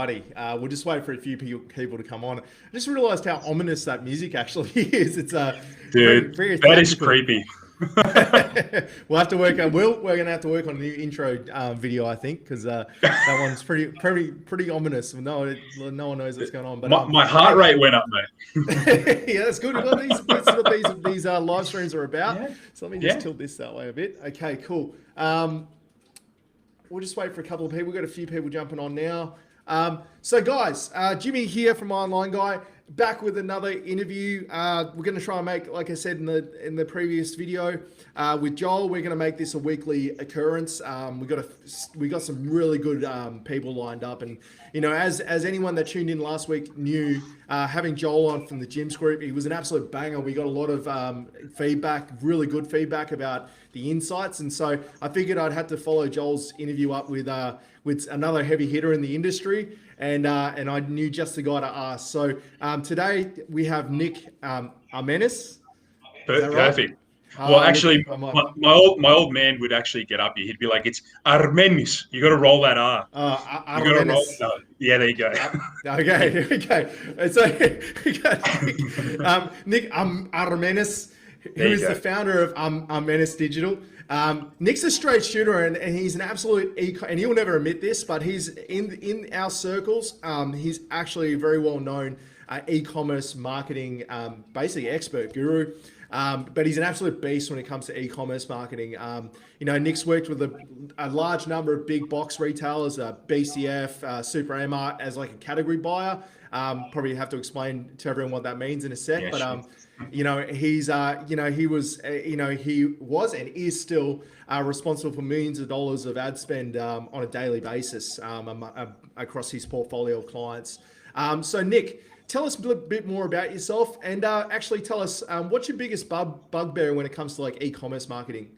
righty. We'll just wait for a few people to come on. I just realised how ominous that music actually is. It's Dude, very that is theatrical. creepy. We'll have to work on. We're going to have to work on a new intro video, I think, because that one's pretty ominous. No one knows what's going on. But My heart rate went up, mate. yeah, that's good. Well, that's what these live streams are about. Yeah. So let me just tilt this that way a bit. Okay, cool. We'll just wait for a couple of people. We've got a few people jumping on now. So guys, Jimmy here from Online Guy, back with another interview. We're going to try and make, like I said in the previous video, with Joel, we're going to make this a weekly occurrence. We got some really good people lined up, and as anyone that tuned in last week knew, having Joel on from the Gyms Group, he was an absolute banger. We got a lot of feedback, really good feedback about the insights, and so I figured I'd have to follow Joel's interview up with another heavy hitter in the industry, and I knew just the guy to ask. So today we have Nik Armenis. Perfect. Well, actually, my old man would actually get up here. He'd be like, "It's Armenis. You got to roll that R. You got to roll that R." Yeah, there you go. Okay. So Nik Armenis, who is the founder of Armenis Digital. Nik's a straight shooter, and he's an absolute and he'll never admit this, but he's in our circles. He's actually a very well known e-commerce marketing basically expert guru. But he's an absolute beast when it comes to e-commerce marketing. Nik's worked with a large number of big box retailers, BCF, Super Amart, as like a category buyer. Probably have to explain to everyone what that means in a sec. Yeah, but he was and is still responsible for millions of dollars of ad spend on a daily basis across his portfolio of clients. So Nik, tell us a bit more about yourself, and actually tell us what's your biggest bugbear when it comes to like e-commerce marketing?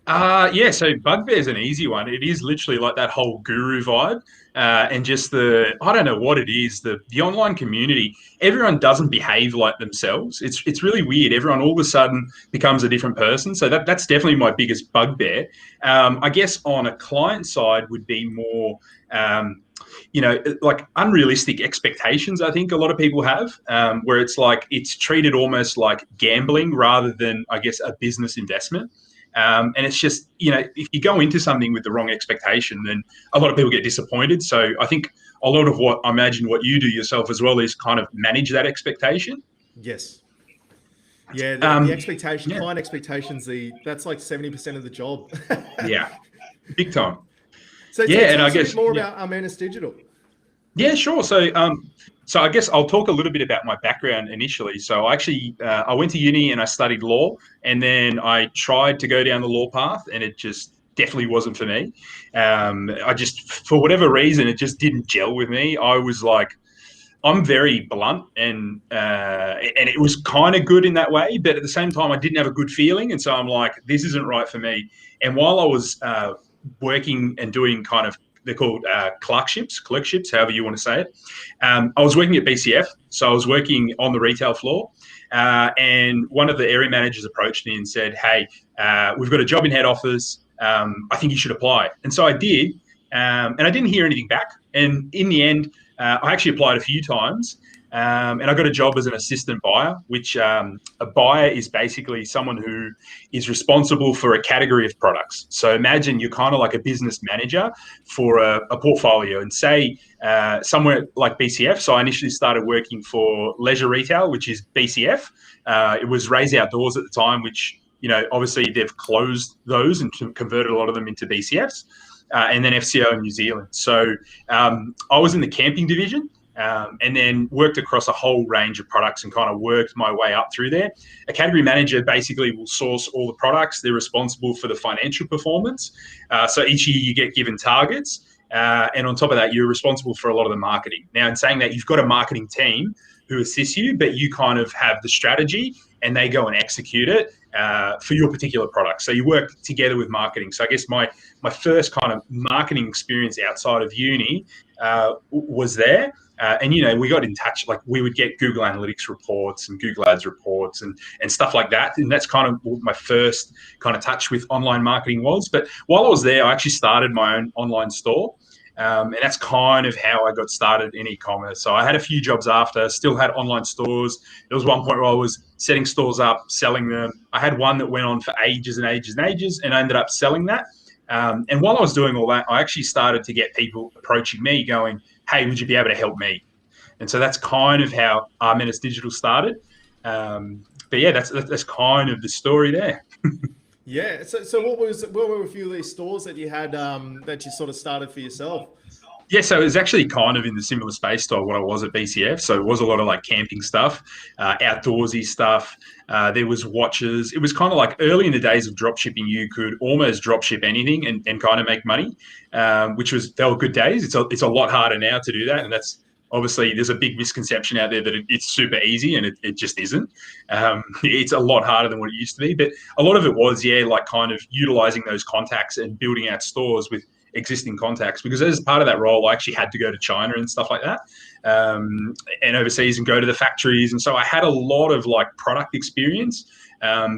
So bugbear is an easy one. It is literally like that whole guru vibe, and just I don't know what it is, the online community. Everyone doesn't behave like themselves. It's really weird. Everyone all of a sudden becomes a different person. So that's definitely my biggest bugbear. I guess on a client side would be more, like unrealistic expectations. I think a lot of people have, where it's like it's treated almost like gambling rather than, I guess, a business investment. And it's just, if you go into something with the wrong expectation, then a lot of people get disappointed. So I think a lot of what I imagine what you do yourself as well is kind of manage that expectation. Yes. Yeah, the expectation, client expectations, that's like 70% of the job. Yeah, big time. So tell us a bit more about Armenis Digital. Yeah, sure. So I guess I'll talk a little bit about my background initially. So I went to uni and I studied law, and then I tried to go down the law path, and it just definitely wasn't for me. For whatever reason, it just didn't gel with me. I was like, I'm very blunt, and it was kind of good in that way, but at the same time, I didn't have a good feeling, and so I'm like, this isn't right for me. And while I was working and doing kind of, they're called clerkships, however you want to say it. I was working at BCF, so I was working on the retail floor, and one of the area managers approached me and said, "Hey, we've got a job in head office. I think you should apply." And so I did, and I didn't hear anything back. And in the end, I actually applied a few times, and I got a job as an assistant buyer, which a buyer is basically someone who is responsible for a category of products. So imagine you're kind of like a business manager for a portfolio, and say somewhere like BCF. So I initially started working for leisure retail, which is BCF. It was Raise Outdoors at the time, which, obviously they've closed those and converted a lot of them into BCFs, and then FCO in New Zealand. So I was in the camping division. And then worked across a whole range of products and kind of worked my way up through there. A category manager basically will source all the products. They're responsible for the financial performance. So each year you get given targets. And on top of that, you're responsible for a lot of the marketing. Now, in saying that, you've got a marketing team who assists you, but you kind of have the strategy and they go and execute it for your particular product. So you work together with marketing. So I guess my first kind of marketing experience outside of uni was there. And, we got in touch, like we would get Google Analytics reports and Google Ads reports and stuff like that. And that's kind of what my first kind of touch with online marketing was. But while I was there, I actually started my own online store. And that's kind of how I got started in e-commerce. So I had a few jobs after, still had online stores. There was one point where I was setting stores up, selling them. I had one that went on for ages and ages and ages, and I ended up selling that. And while I was doing all that, I actually started to get people approaching me going, hey, would you be able to help me? And so that's kind of how Armenis Digital started. But yeah, that's kind of the story there. Yeah. So what were a few of these stores that you had that you sort of started for yourself? Yeah, so it was actually kind of in the similar space to what I was at BCF. So it was a lot of like camping stuff, outdoorsy stuff. There was watches. It was kind of like early in the days of drop shipping, you could almost drop ship anything and kind of make money, they were good days. It's a lot harder now to do that. And that's obviously, there's a big misconception out there that it's super easy, and it just isn't. It's a lot harder than what it used to be. But a lot of it was, like kind of utilizing those contacts and building out stores with existing contacts, because as part of that role, I actually had to go to China and stuff like that, and overseas, and go to the factories. And so I had a lot of like product experience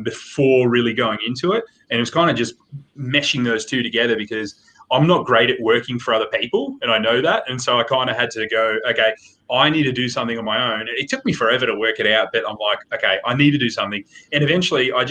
before really going into it. And it was kind of just meshing those two together, because I'm not great at working for other people, and I know that. And so I kind of had to go, okay, I need to do something on my own. It took me forever to work it out, but I'm like, okay, I need to do something. And eventually I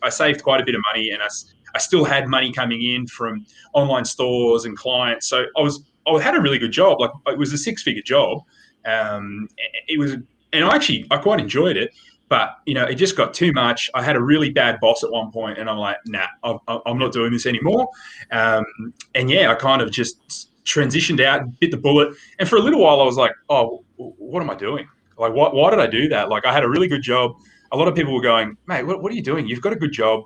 saved quite a bit of money, and I still had money coming in from online stores and clients. So I had a really good job. Like, it was a 6-figure job. It was, and I quite enjoyed it. But, it just got too much. I had a really bad boss at one point, and I'm like, nah, I'm not doing this anymore. And yeah, I kind of just transitioned out and bit the bullet. And for a little while, I was like, oh, what am I doing? Like, why did I do that? Like, I had a really good job. A lot of people were going, mate, what are you doing? You've got a good job.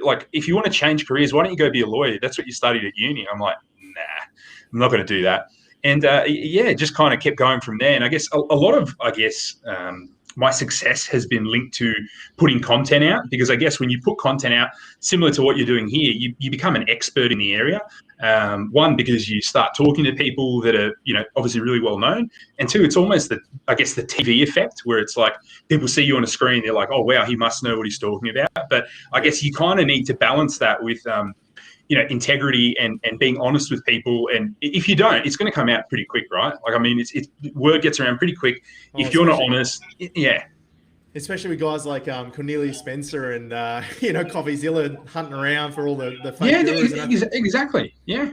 Like, if you want to change careers, why don't you go be a lawyer? That's what you studied at uni. I'm like, nah, I'm not going to do that. And just kind of kept going from there. And I guess a lot of, my success has been linked to putting content out, because I guess when you put content out, similar to what you're doing here, you become an expert in the area. One, because you start talking to people that are, obviously really well known. And two, it's almost the TV effect, where it's like people see you on a screen, they're like, oh, wow, he must know what he's talking about. But I guess you kind of need to balance that with, integrity and being honest with people. And if you don't, it's going to come out pretty quick, right? Like, I mean, word gets around pretty quick. If you're not honest, yeah. Especially with guys like Cornelius Spencer and, CoffeeZilla hunting around for all the fake gurus. Exactly. Yeah.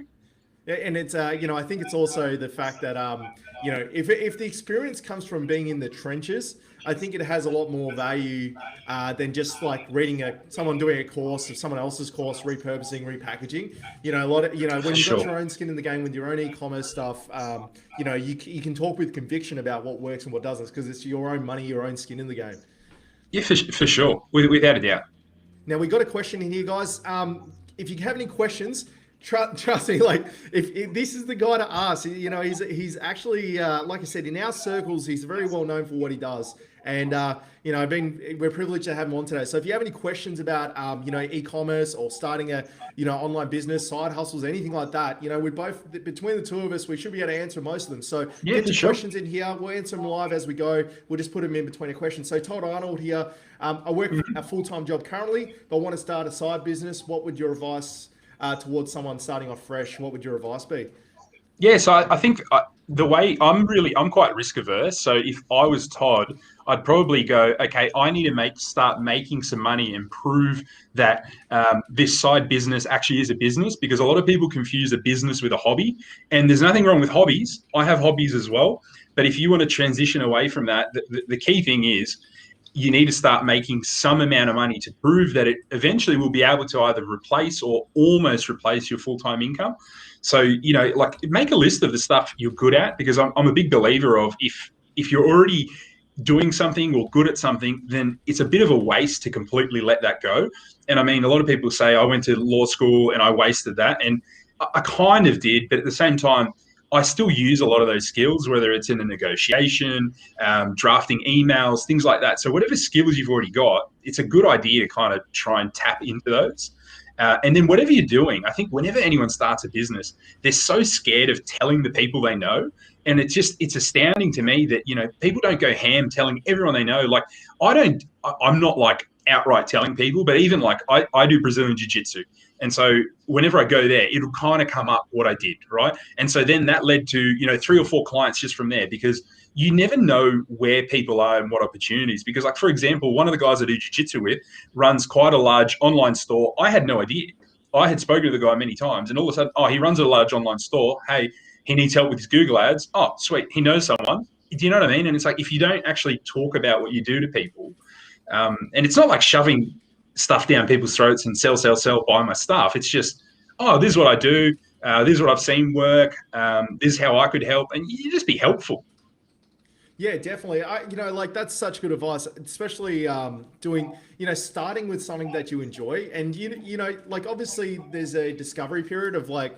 And it's, I think it's also the fact that, if the experience comes from being in the trenches, I think it has a lot more value than just like reading someone doing a course of someone else's course, repurposing, repackaging. A lot of, when you've got your own skin in the game with your own e-commerce stuff, you can talk with conviction about what works and what doesn't, because it's your own money, your own skin in the game. Yeah, for sure, without a doubt. Now, we got a question in here, guys. If you have any questions, trust me, like if this is the guy to ask. He's actually, like I said, in our circles, he's very well known for what he does. And, we're privileged to have him on today. So if you have any questions about, e-commerce or starting a, online business, side hustles, anything like that, we both, between the two of us, we should be able to answer most of them. So get your questions in here. We'll answer them live as we go. We'll just put them in between a question. So Todd Arnold here, I work a full-time job currently, but I want to start a side business. What would your advice towards someone starting off fresh? What would your advice be? Yeah, so I think the way I'm quite risk averse. So if I was Todd, I'd probably go, okay, I need to start making some money and prove that this side business actually is a business, because a lot of people confuse a business with a hobby, and there's nothing wrong with hobbies. I have hobbies as well. But if you want to transition away from that, the key thing is you need to start making some amount of money to prove that it eventually will be able to either replace or almost replace your full-time income. So, like, make a list of the stuff you're good at, because I'm a big believer of if you're already doing something or good at something, then it's a bit of a waste to completely let that go. And I mean, a lot of people say I went to law school and I wasted that. And I kind of did, but at the same time, I still use a lot of those skills, whether it's in a negotiation, drafting emails, things like that. So whatever skills you've already got, it's a good idea to kind of try and tap into those. And then whatever you're doing, I think whenever anyone starts a business, they're so scared of telling the people they know. And it's astounding to me that, people don't go ham telling everyone they know. Like, I'm not like outright telling people, but even like I do Brazilian jiu-jitsu. And so whenever I go there, it'll kind of come up what I did, right? And so then that led to, 3 or 4 clients just from there, because you never know where people are and what opportunities. Because like, for example, one of the guys I do jiu-jitsu with runs quite a large online store. I had no idea. I had spoken to the guy many times, and all of a sudden, he runs a large online store. Hey, he needs help with his Google ads. Oh, sweet. He knows someone. Do you know what I mean? And it's like, if you don't actually talk about what you do to people, and it's not like shoving stuff down people's throats and sell, buy my stuff. It's just, this is what I do. This is what I've seen work. This is how I could help. And you just be helpful. Yeah, definitely. Like that's such good advice, especially doing, starting with something that you enjoy. And, like obviously there's a discovery period of like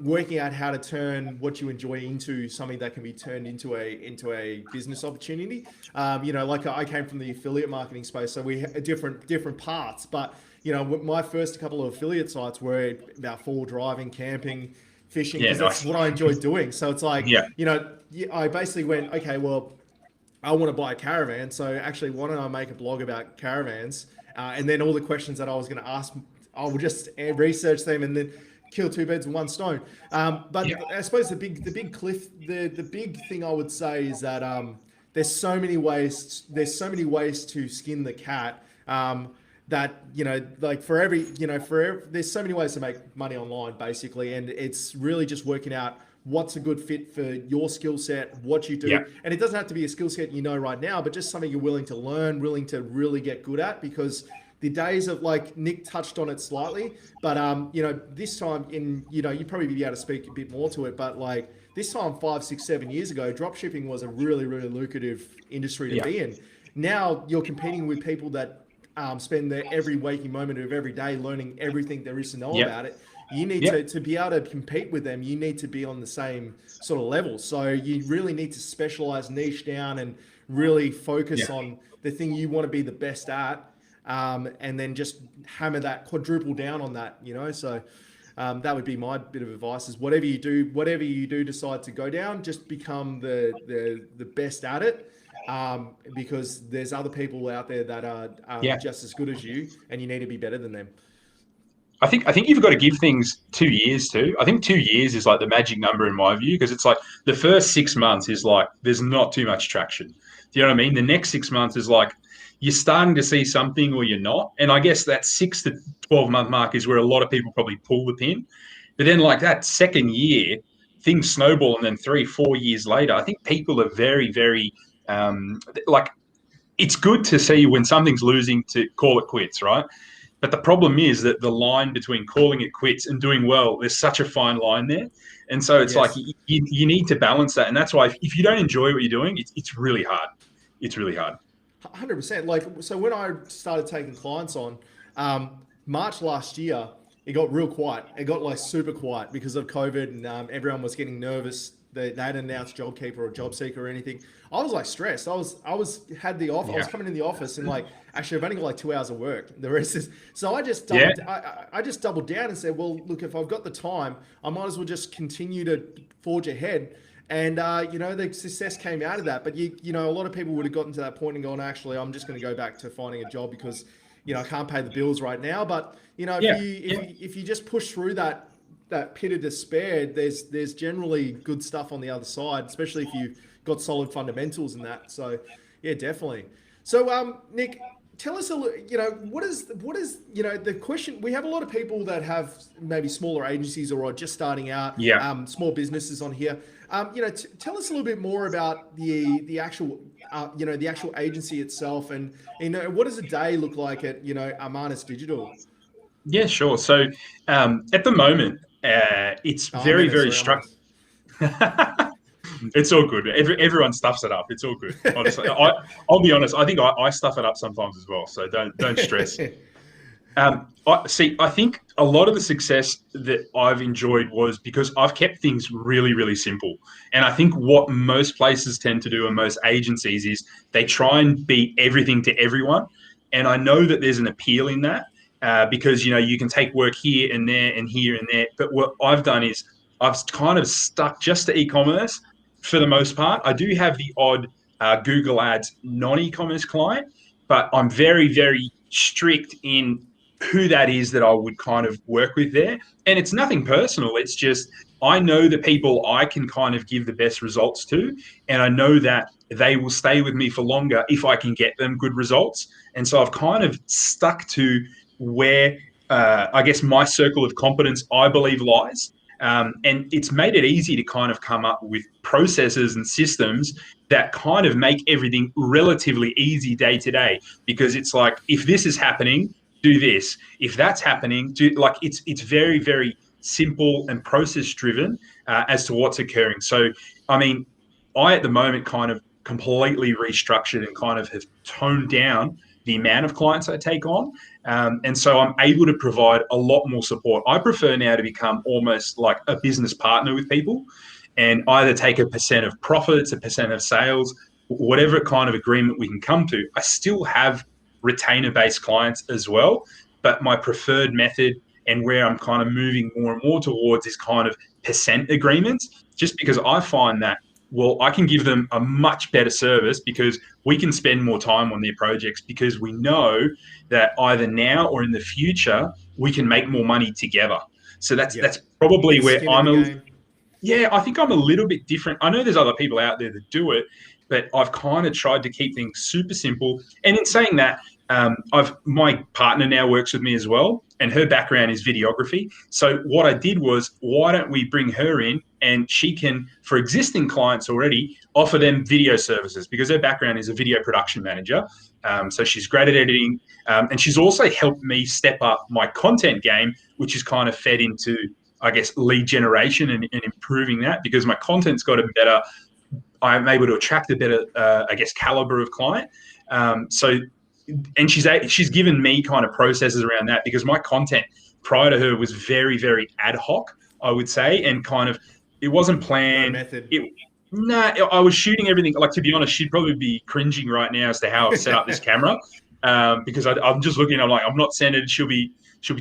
working out how to turn what you enjoy into something that can be turned into a business opportunity. Like I came from the affiliate marketing space, so we had different paths. But, my first couple of affiliate sites were about 4 driving, camping, fishing, because that's what I enjoyed doing. So it's like, I basically went, okay, well, I want to buy a caravan. So actually, why don't I make a blog about caravans? And then all the questions that I was going to ask, I will just research them and then kill 2 birds with 1 stone. I suppose the big thing I would say is that there's so many ways to skin the cat. That like there's so many ways to make money online basically, and it's really just working out what's a good fit for your skill set, what you do. And it doesn't have to be a skill set right now, but just something you're willing to learn, willing to really get good at, because the days of, like Nick touched on it slightly, but this time you'd probably be able to speak a bit more to it, but like this time 5, 6, 7 years ago, dropshipping was a really, really lucrative industry to be in. Now you're competing with people that spend their every waking moment of every day learning everything there is to know about it. You need to be able to compete with them. You need to be on the same sort of level. So you really need to specialize, niche down, and really focus on the thing you want to be the best at, and then just hammer that, quadruple down on that. So that would be my bit of advice: is whatever you do decide to go down, just become the best at it. Because there's other people out there that are just as good as you, and you need to be better than them. I think you've got to give things 2 years too. I think 2 years is like the magic number in my view, because it's like the first 6 months is like there's not too much traction. Do you know what I mean? The next 6 months is like you're starting to see something or you're not. And I guess that 6 to 12-month mark is where a lot of people probably pull the pin. But then like that second year, things snowball, and then 3, 4 years later, I think people are very, very like it's good to see when something's losing to call it quits, right? But the problem is that the line between calling it quits and doing well, there's such a fine line there. And so it's like you need to balance that. And that's why if you don't enjoy what you're doing, it's really hard. It's really hard. 100%. Like, so when I started taking clients on, March last year, it got real quiet. It got like super quiet because of COVID, and everyone was getting nervous. They hadn't announced JobKeeper or JobSeeker or anything. I was like stressed. I was coming in the office and like, actually I've only got like 2 hours of work. The rest is, so I just doubled down and said, well, look, if I've got the time, I might as well just continue to forge ahead. And, the success came out of that. But, a lot of people would have gotten to that point and gone, actually, I'm just going to go back to finding a job because, I can't pay the bills right now. But, if you just push through that pit of despair, there's generally good stuff on the other side, especially if you've got solid fundamentals in that. So, yeah, definitely. So, Nick, tell us what is the question. We have a lot of people that have maybe smaller agencies or are just starting out, small businesses on here. Tell us a little bit more about the actual agency itself, and what does a day look like at Armenis Digital? Yeah, sure. So at the moment, it's very structured. It's all good. Everyone stuffs it up. It's all good. Honestly, I'll be honest. I think I stuff it up sometimes as well. So don't stress. I think a lot of the success that I've enjoyed was because I've kept things really, really simple. And I think what most places tend to do, and most agencies, is they try and be everything to everyone. And I know that there's an appeal in that because, you can take work here and there and here and there. But what I've done is I've kind of stuck just to e-commerce for the most part. I do have the odd Google Ads non-e-commerce client, but I'm very, very strict in who that is that I would kind of work with there. And it's nothing personal. It's just, I know the people I can kind of give the best results to, and I know that they will stay with me for longer if I can get them good results. And so I've kind of stuck to where I guess my circle of competence, I believe, lies. And it's made it easy to kind of come up with processes and systems that kind of make everything relatively easy day to day, because it's like, if this is happening, do this. If that's happening, do, like, it's very, very simple and process driven as to what's occurring. So, I mean, I at the moment kind of completely restructured and kind of have toned down the amount of clients I take on. And so I'm able to provide a lot more support. I prefer now to become almost like a business partner with people, and either take a percent of profits, a percent of sales, whatever kind of agreement we can come to. I still have retainer-based clients as well, but my preferred method, and where I'm kind of moving more and more towards, is kind of percent agreements, just because I find that, well, I can give them a much better service because we can spend more time on their projects, because we know that either now or in the future we can make more money together. So that's probably it's where I'm a I think I'm a little bit different. I know there's other people out there that do it, but I've kind of tried to keep things super simple. And in saying that, my partner now works with me as well, and her background is videography. So what I did was, why don't we bring her in, and she can, for existing clients already, offer them video services, because her background is a video production manager. So she's great at editing, and she's also helped me step up my content game, which is kind of fed into, I guess, lead generation and improving that, because my content's got a better, I'm able to attract a better, I guess, caliber of client. And she's given me kind of processes around that, because my content prior to her was very, very ad hoc, I would say, and kind of, it wasn't planned. No method. I was shooting everything. Like, to be honest, she'd probably be cringing right now as to how I've set up this camera, because I'm just looking. I'm like, I'm not sending it. She'll be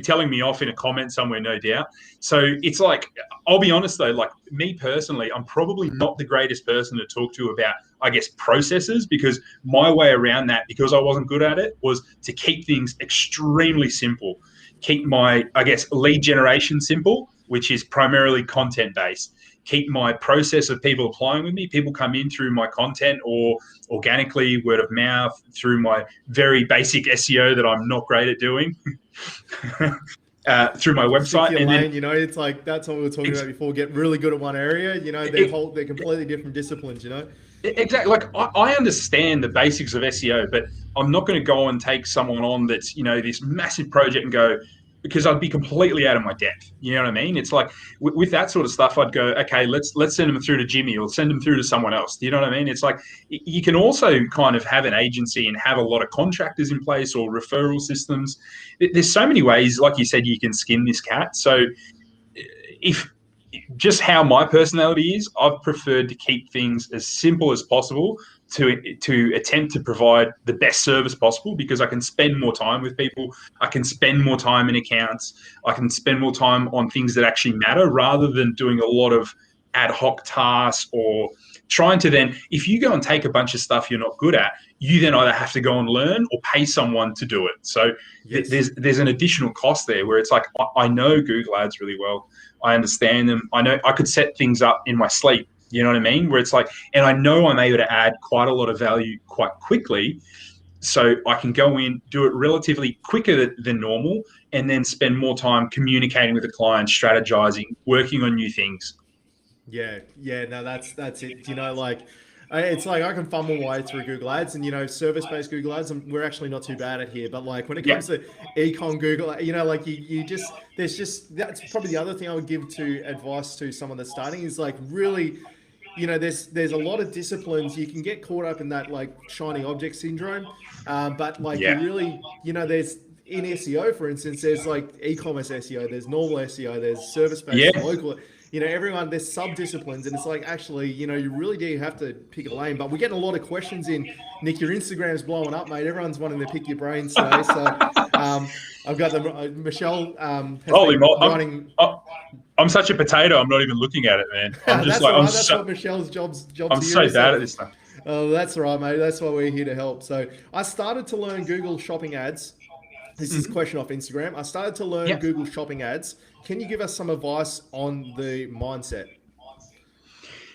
telling me off in a comment somewhere, no doubt. So it's like, I'll be honest though, like, me personally, I'm probably not the greatest person to talk to about, I guess, processes, because my way around that, because I wasn't good at it, was to keep things extremely simple. Keep my, I guess, lead generation simple, which is primarily content based. Keep my process of people applying with me. People come in through my content, or organically, word of mouth, through my very basic SEO that I'm not great at doing. Through my website, and lane, then, it's like, that's what we were talking about before. Get really good at one area, they're completely different disciplines, Exactly. Like, I understand the basics of SEO, but I'm not going to go and take someone on that's, this massive project and go, because I'd be completely out of my depth. You know what I mean? It's like, with that sort of stuff, I'd go, okay, let's send them through to Jimmy, or send them through to someone else. Do you know what I mean? It's like, you can also kind of have an agency and have a lot of contractors in place, or referral systems. There's so many ways, like you said, you can skin this cat. So if just how my personality is, I've preferred to keep things as simple as possible, to attempt to provide the best service possible, because I can spend more time with people. I can spend more time in accounts. I can spend more time on things that actually matter, rather than doing a lot of ad hoc tasks, or trying to then, if you go and take a bunch of stuff you're not good at, you then either have to go and learn or pay someone to do it. So there's an additional cost there, where it's like, I know Google Ads really well. I understand them. I know I could set things up in my sleep. You know what I mean? Where it's like, and I know I'm able to add quite a lot of value quite quickly. So I can go in, do it relatively quicker than normal, and then spend more time communicating with the client, strategizing, working on new things. No, that's it. It's like, I can fumble my way through Google Ads, and service-based Google Ads, and we're actually not too bad at here. But like, when it comes to econ Google, like, that's probably the other thing I would give to advice to someone that's starting, is like, really, there's a lot of disciplines. You can get caught up in that, like, shiny object syndrome, but like, you really, there's, in SEO, for instance, there's like e-commerce SEO, there's normal SEO, there's service-based, local. Everyone, there's sub-disciplines, and it's like, actually, you really do have to pick a lane. But we're getting a lot of questions in. Nick, your Instagram's blowing up, mate. Everyone's wanting to pick your brains today. So I've got them. Michelle I'm such a potato. I'm not even looking at it, man. I'm just like, that's what Michelle's job's I'm so bad at this stuff. Oh, that's right, mate. That's why we're here to help. So I started to learn Google Shopping ads. This is a question off Instagram. I started to learn Yeah. Google Shopping ads. Can you give us some advice on the mindset?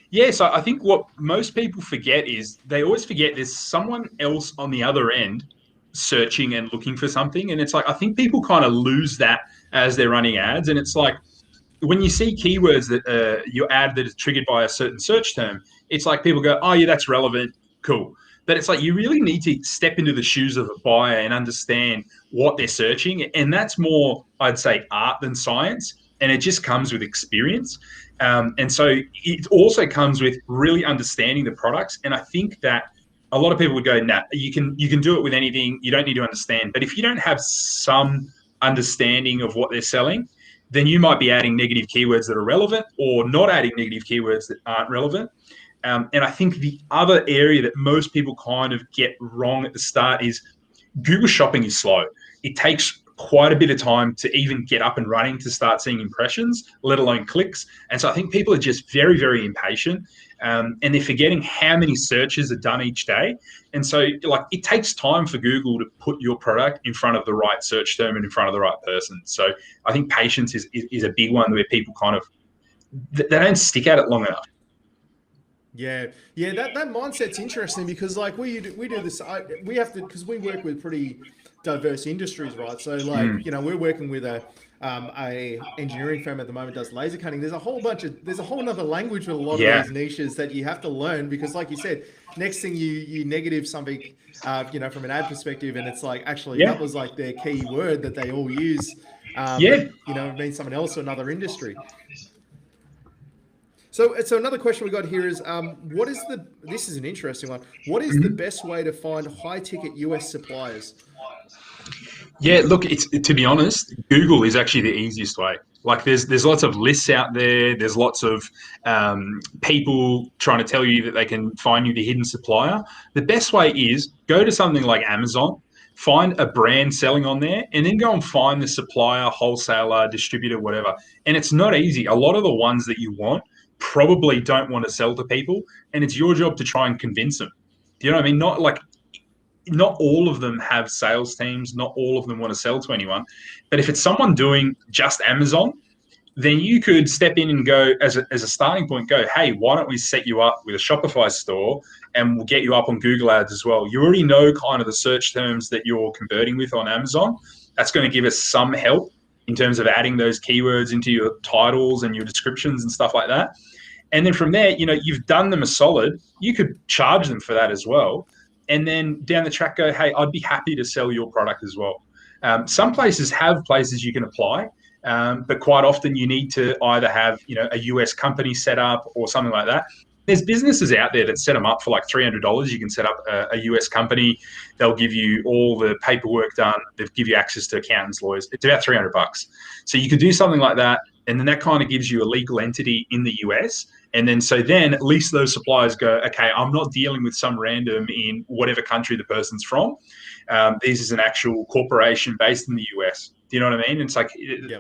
Yeah, so I think what most people forget is they always forget there's someone else on the other end searching and looking for something. And it's like, I think people kind of lose that as they're running ads. And it's like, when you see keywords that your ad that is triggered by a certain search term, it's like people go, oh, yeah, that's relevant. Cool. But it's like you really need to step into the shoes of a buyer and understand what they're searching. And that's more, I'd say, art than science. And it just comes with experience. And so it also comes with really understanding the products. And I think that a lot of people would go, nah, you can do it with anything. You don't need to understand. But if you don't have some understanding of what they're selling, then you might be adding negative keywords that are relevant or not adding negative keywords that aren't relevant. And I think the other area that most people kind of get wrong at the start is Google Shopping is slow. It takes quite a bit of time to even get up and running to start seeing impressions, let alone clicks. And so I think people are just very, very impatient, and they're forgetting how many searches are done each day. And so, like, it takes time for Google to put your product in front of the right search term and in front of the right person. So I think patience is a big one where people kind of, they don't stick at it long enough. Yeah, yeah, that mindset's interesting because like we do this. We have to, because we work with pretty diverse industries, right? So like we're working with a engineering firm at the moment, does laser cutting. There's a whole another language with a lot of these niches that you have to learn because, like you said, next thing you negative something, from an ad perspective, and it's like actually that was like their key word that they all use. It means someone else or another industry. So another question we got here is, this is an interesting one. What is the best way to find high ticket US suppliers? Yeah, look, it's, to be honest, Google is actually the easiest way. Like there's lots of lists out there. There's lots of people trying to tell you that they can find you the hidden supplier. The best way is go to something like Amazon, find a brand selling on there, and then go and find the supplier, wholesaler, distributor, whatever. And it's not easy. A lot of the ones that you want probably don't want to sell to people, and it's your job to try and convince them. Do you know what I mean? Not all of them have sales teams. Not all of them want to sell to anyone. But if it's someone doing just Amazon, then you could step in and go as a starting point, go, hey, why don't we set you up with a Shopify store and we'll get you up on Google Ads as well. You already know kind of the search terms that you're converting with on Amazon. That's going to give us some help in terms of adding those keywords into your titles and your descriptions and stuff like that. And then from there, you've done them a solid. You could charge them for that as well. And then down the track go, hey, I'd be happy to sell your product as well. Some places have places you can apply, but quite often you need to either have a US company set up or something like that. There's businesses out there that set them up for like $300. You can set up a US company. They'll give you all the paperwork done. They'll give you access to accountants, lawyers. It's about $300. So you could do something like that. And then that kind of gives you a legal entity in the US. And then at least those suppliers go, okay, I'm not dealing with some random in whatever country the person's from. This is an actual corporation based in the US. Do you know what I mean? And it's like,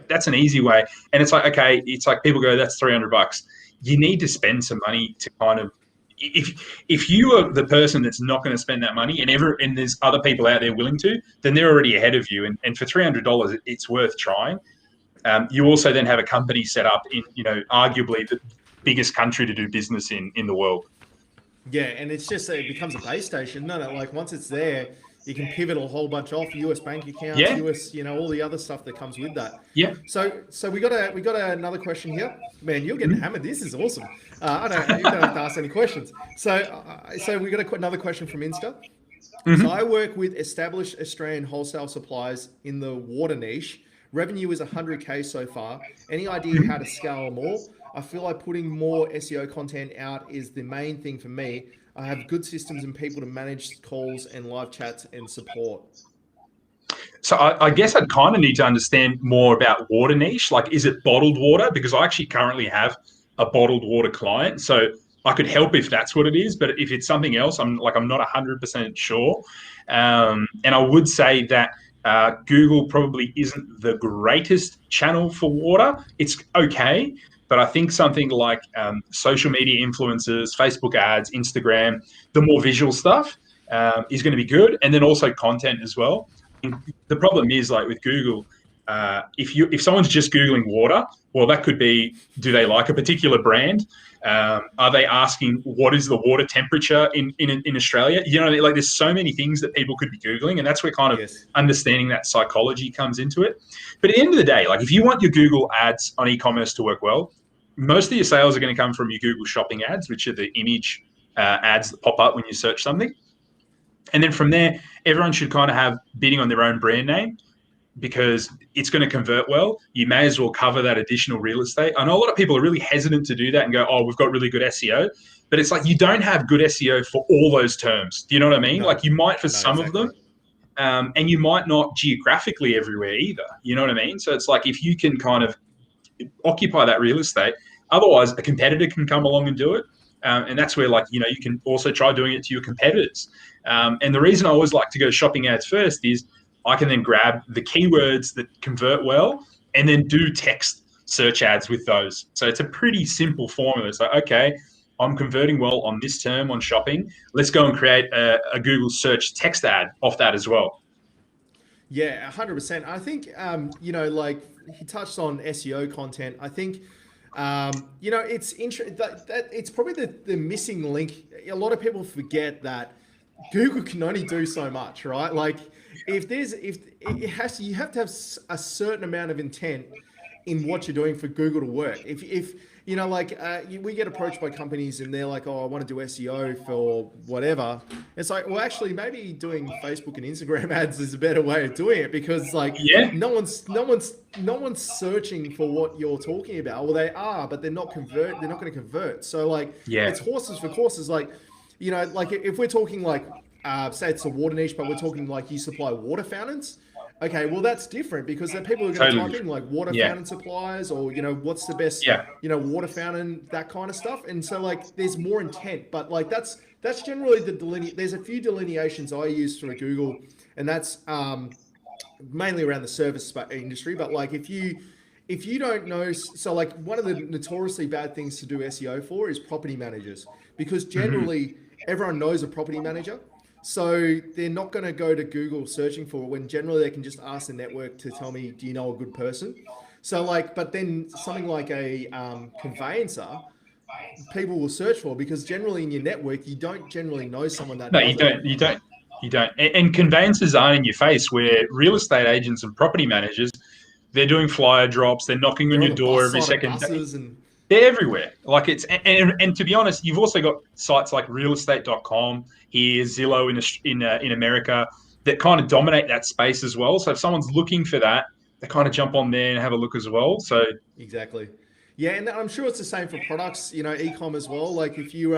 that's an easy way. And it's like, okay, it's like people go, that's $300. You need to spend some money to kind of, if you are the person that's not going to spend that money and there's other people out there willing to, then they're already ahead of you. And for $300, it's worth trying. You also then have a company set up in, arguably the biggest country to do business in the world. Yeah, and it's just, it becomes a base station. No, like once it's there, you can pivot a whole bunch off US bank accounts, US, all the other stuff that comes with that. Yeah. So we got another question here. Man, you're getting hammered. This is awesome. You don't have to ask any questions. So we got another question from Insta. So I work with established Australian wholesale suppliers in the water niche. Revenue is 100K so far. Any idea how to scale more? I feel like putting more SEO content out is the main thing for me. I have good systems and people to manage calls and live chats and support. So I guess I'd kind of need to understand more about water niche. Like, is it bottled water? Because I actually currently have a bottled water client. So I could help if that's what it is. But if it's something else, I'm not 100% sure. And I would say that Google probably isn't the greatest channel for water. It's okay, But I think something like social media influencers, Facebook ads, Instagram, the more visual stuff is going to be good. And then also content as well. The problem is, like with Google, if someone's just Googling water, well, that could be, do they like a particular brand? Are they asking what is the water temperature in Australia? You know, like there's so many things that people could be Googling, and that's where kind of understanding that psychology comes into it. But at the end of the day, like if you want your Google ads on e-commerce to work well, most of your sales are going to come from your Google shopping ads, which are the image ads that pop up when you search something. And then from there, everyone should kind of have bidding on their own brand name, because it's going to convert well. You may as well cover that additional real estate. I know a lot of people are really hesitant to do that and go, oh, we've got really good SEO. But it's like you don't have good SEO for all those terms. Do you know what I mean? No, like you might for some of them, and you might not geographically everywhere either. You know what I mean? So it's like if you can kind of occupy that real estate, otherwise a competitor can come along and do it. And that's where, like, you know, you can also try doing it to your competitors. And the reason I always like to go shopping ads first is I can then grab the keywords that convert well and then do text search ads with those. So it's a pretty simple formula. So, okay, I'm converting well on this term on shopping. Let's go and create a Google search text ad off that as well. Yeah, 100%. I think, you know, like he touched on SEO content. I think, you know, it's it's probably the missing link. A lot of people forget that Google can only do so much, right? Like you have to have a certain amount of intent in what you're doing for Google to work. If you know, like we get approached by companies and they're like, oh, I want to do SEO for whatever. It's like, well, actually, maybe doing Facebook and Instagram ads is a better way of doing it, because like no one's searching for what you're talking about. Well, they are, but they're not going to convert. So like, it's horses for courses. Like, you know, like if we're talking like, say it's a water niche, but we're talking like you supply water fountains. Okay, well that's different, because then people are going to type in like water fountain suppliers, or you know, what's the best you know, water fountain, that kind of stuff. And so like there's more intent, but like that's generally there's a few delineations I use through Google, and that's mainly around the service industry. But like if you don't know, so like one of the notoriously bad things to do SEO for is property managers, because generally everyone knows a property manager. So they're not going to go to Google searching for it, when generally they can just ask the network to tell me, do you know a good person? So like, but then something like a conveyancer, people will search for, because generally in your network, you don't generally know someone that. No, you don't. And conveyancers aren't in your face, where real estate agents and property managers, they're doing flyer drops, they're knocking on your door every second day. They're everywhere. Like it's, and to be honest, you've also got sites like realestate.com here, Zillow in America, that kind of dominate that space as well. So if someone's looking for that, they kind of jump on there and have a look as well. So exactly. Yeah, and I'm sure it's the same for products, you know, e-com as well. Like if you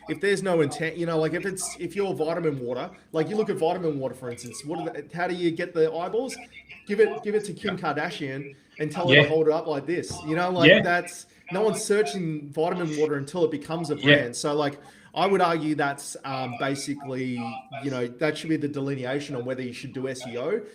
if there's no intent, you know, like if you're vitamin water, like you look at vitamin water, for instance, how do you get the eyeballs? Give it to Kim Kardashian and tell her to hold it up like this. You know, like that's, no one's searching vitamin water until it becomes a brand. So like, I would argue that's basically, you know, that should be the delineation on whether you should do SEO.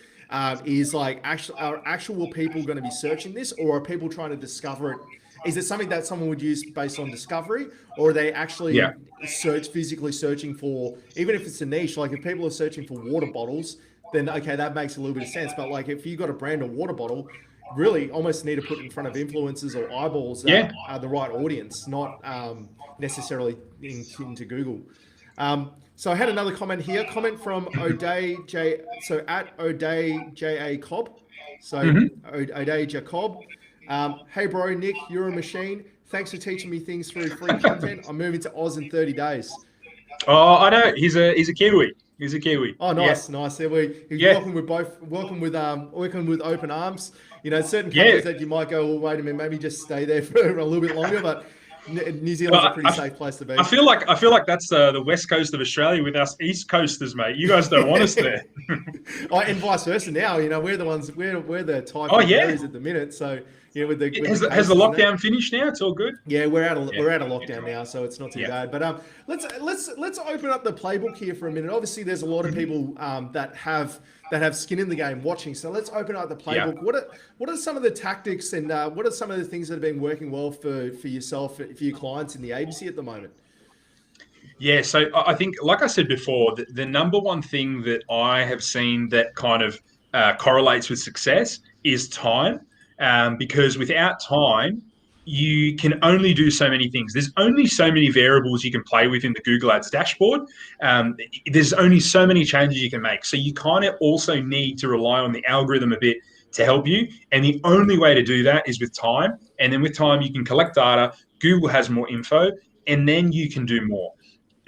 Is like, are actual people going to be searching this, or are people trying to discover it? Is it something that someone would use based on discovery, or are they actually physically searching for, even if it's a niche, like if people are searching for water bottles, then okay, that makes a little bit of sense. But like if you got a brand of water bottle, really almost need to put in front of influencers or eyeballs that are the right audience, not necessarily into Google. So I had another comment here, from O'Day J. So at O'Day J.A. Cobb. So O'Day Jacob. Hey bro, Nick, you're a machine. Thanks for teaching me things through free content. I'm moving to Oz in 30 days. Oh, I know. He's a Kiwi. He's a Kiwi. Oh, nice. Yeah, welcome with open arms. You know, certain countries that you might go, well, wait a minute, maybe just stay there for a little bit longer, but New Zealand's a pretty safe place to be. I feel like that's the west coast of Australia with us east coasters, mate. You guys don't want us there. And vice versa now. You know, we're the type areas at the minute. So yeah, has the lockdown finished now? It's all good. Yeah, we're out of lockdown now, so it's not too bad. But let's open up the playbook here for a minute. Obviously, there's a lot of people that have that have skin in the game watching. So let's open up the playbook. What are some of the tactics and what are some of the things that have been working well for yourself, for your clients in the agency at the moment? Yeah, so I think, like I said before, the number one thing that I have seen that kind of correlates with success is time. Because without time, you can only do so many things. There's only so many variables you can play with in the Google Ads dashboard. There's only so many changes you can make. So you kind of also need to rely on the algorithm a bit to help you. And the only way to do that is with time. And then with time, you can collect data. Google has more info, and then you can do more.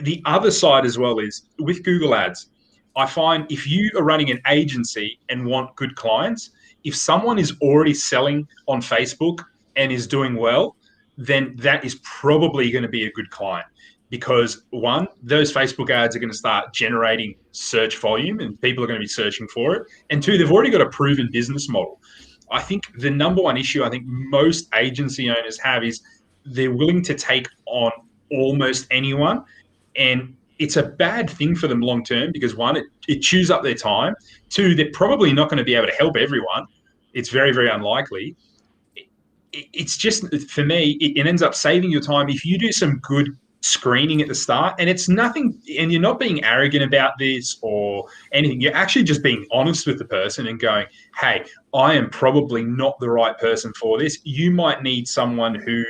The other side as well is with Google Ads, I find if you are running an agency and want good clients, if someone is already selling on Facebook and is doing well, then that is probably going to be a good client. Because one, those Facebook ads are going to start generating search volume and people are going to be searching for it. And two, they've already got a proven business model. I think the number one issue I think most agency owners have is they're willing to take on almost anyone. And it's a bad thing for them long term because one, it chews up their time. Two, they're probably not going to be able to help everyone. It's very, very unlikely. It's just, for me, it ends up saving your time if you do some good screening at the start. And it's nothing, and you're not being arrogant about this or anything. You're actually just being honest with the person and going, hey, I am probably not the right person for this. You might need someone who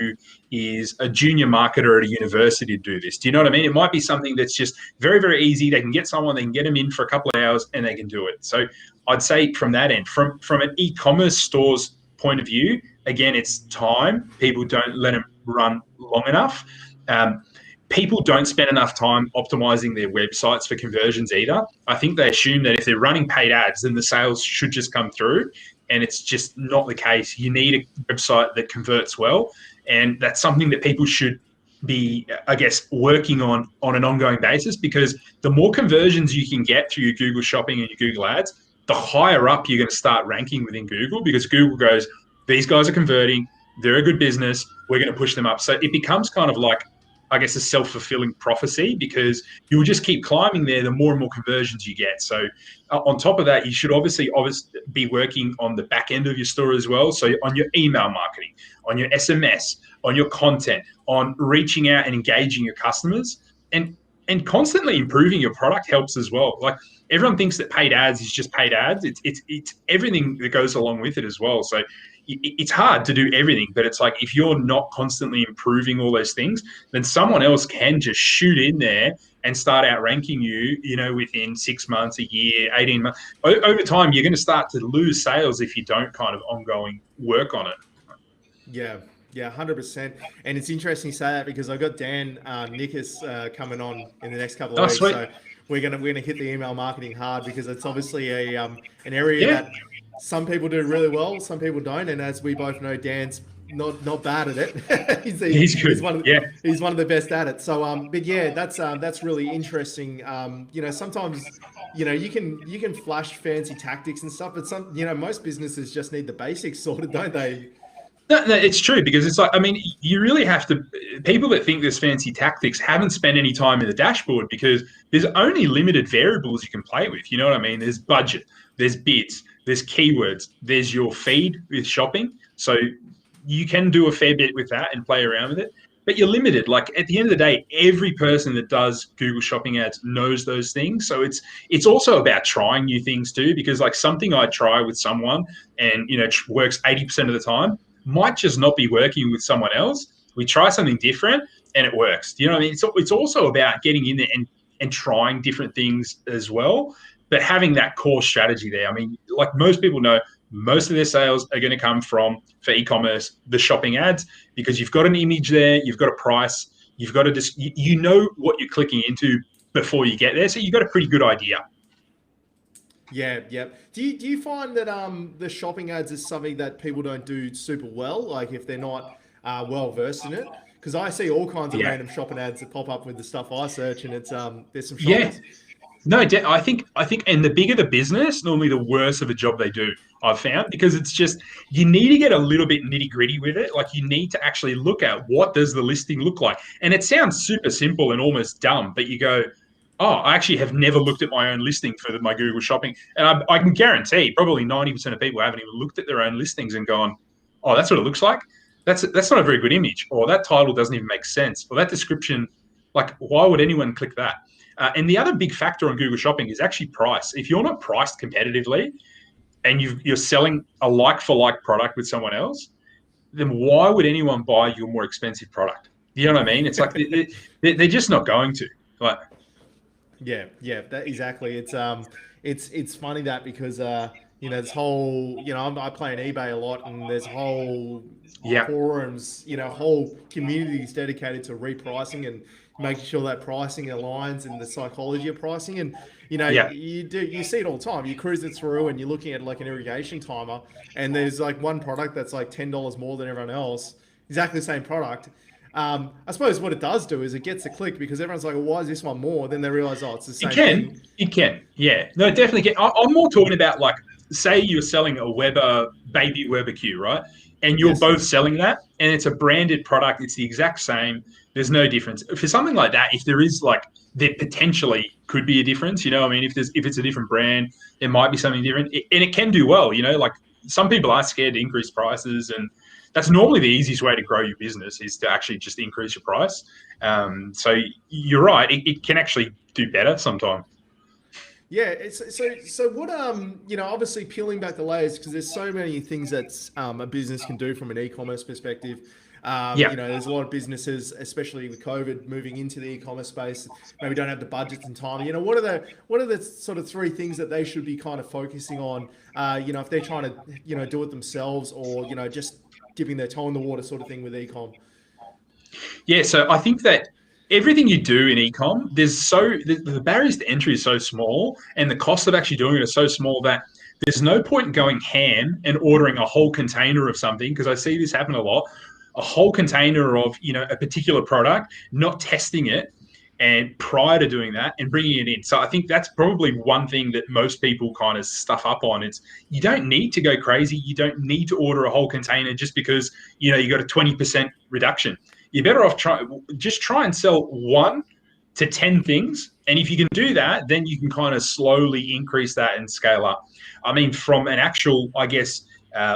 is a junior marketer at a university to do this. Do you know what I mean? It might be something that's just very, very easy. They can get someone, they can get them in for a couple of hours and they can do it. So I'd say from that end, from an e-commerce store's point of view, again, it's time. People don't let them run long enough. People don't spend enough time optimizing their websites for conversions either. I think they assume that if they're running paid ads, then the sales should just come through. And it's just not the case. You need a website that converts well. And that's something that people should be, I guess, working on an ongoing basis, because the more conversions you can get through your Google Shopping and your Google Ads, the higher up you're going to start ranking within Google, because Google goes, these guys are converting, they're a good business, we're going to push them up. So it becomes kind of like, I guess, a self-fulfilling prophecy, because you'll just keep climbing there the more and more conversions you get. So on top of that, you should obviously be working on the back end of your store as well. So on your email marketing, on your SMS, on your content, on reaching out and engaging your customers, and constantly improving your product helps as well. Like, everyone thinks that paid ads is just paid ads. It's everything that goes along with it as well. So it's hard to do everything, but it's like, if you're not constantly improving all those things, then someone else can just shoot in there and start outranking you, within 6 months, a year, 18 months. Over time, you're going to start to lose sales if you don't kind of ongoing work on it. Yeah, 100%. And it's interesting you say that, because I've got Dan Nickus coming on in the next couple of weeks. Sweet. So we're gonna hit the email marketing hard, because it's obviously an area that some people do really well, some people don't. And as we both know, Dan's not bad at it. he's good. He's one of the best at it. So but yeah, that's really interesting. Sometimes you can flash fancy tactics and stuff, but most businesses just need the basics sorted, don't they? No, it's true, because it's like, I mean, you really have to, people that think there's fancy tactics haven't spent any time in the dashboard, because there's only limited variables you can play with. You know what I mean? There's budget, there's bids, there's keywords, there's your feed with shopping. So you can do a fair bit with that and play around with it, but you're limited. Like, at the end of the day, every person that does Google Shopping ads knows those things. So it's also about trying new things too, because like something I try with someone and, works 80% of the time, might just not be working with someone else. We try something different and it works. Do you know what I mean? It's also about getting in there and trying different things as well, but having that core strategy there. I mean, like most people know, most of their sales are going to come for e-commerce, the shopping ads, because you've got an image there, you've got a price, you've got to just, you know what you're clicking into before you get there. So you've got a pretty good idea. Yeah. Do you find that the shopping ads is something that people don't do super well, like if they're not well versed in it? Because I see all kinds of random shopping ads that pop up with the stuff I search, and it's there's some shoppers. No, I think, and the bigger the business, normally the worse of a job they do, I've found, because it's just, you need to get a little bit nitty gritty with it. Like, you need to actually look at what does the listing look like, and it sounds super simple and almost dumb, but you go, Oh, I actually have never looked at my own listing for my Google Shopping. And I can guarantee probably 90% of people haven't even looked at their own listings and gone, oh, that's what it looks like. That's not a very good image, or that title doesn't even make sense, or that description, like, why would anyone click that? And the other big factor on Google Shopping is actually price. If you're not priced competitively and you're selling a like-for-like product with someone else, then why would anyone buy your more expensive product? You know what I mean? It's like they're just not going to. Like, Yeah, that exactly. It's funny that because this whole I play on eBay a lot, and there's whole yeah, forums, whole communities dedicated to repricing and making sure that pricing aligns and the psychology of pricing. And yeah. you see it all the time. You cruise it through and you're looking at like an irrigation timer, and there's like one product that's like $10 more than everyone else, exactly the same product. I suppose what it does do is it gets a click because everyone's like, well, why is this one more? Then they realize, oh, it's the same thing. It can, yeah. No, definitely can. I'm more talking about, like, say you're selling a Weber baby Weber Q, right? And you're Yes. both selling that, and it's a branded product. It's the exact same. There's no difference for something like that. If there is, like, there potentially could be a difference. I mean, if it's a different brand, there might be something different, and it can do well. Like, some people are scared to increase prices, and that's normally the easiest way to grow your business, is to actually just increase your price. So you're right; it can actually do better sometimes. Yeah, so what obviously peeling back the layers, because there's so many things that a business can do from an e-commerce perspective. Yeah. There's a lot of businesses, especially with COVID, moving into the e-commerce space, maybe don't have the budgets and time. What are the sort of three things that they should be kind of focusing on? If they're trying to do it themselves, or just dipping their toe in the water sort of thing with e-com. Yeah, so I think that everything you do in ecom, the barriers to entry is so small, and the cost of actually doing it is so small that there's no point going ham and ordering a whole container of something, because I see this happen a lot. A whole container of a particular product, not testing it, and prior to doing that and bringing it in. So I think that's probably one thing that most people kind of stuff up on. It's, you don't need to go crazy. You don't need to order a whole container just because you got a 20% reduction. You're better off try and sell 1 to 10 things. And if you can do that, then you can kind of slowly increase that and scale up. I mean, from an actual, I guess,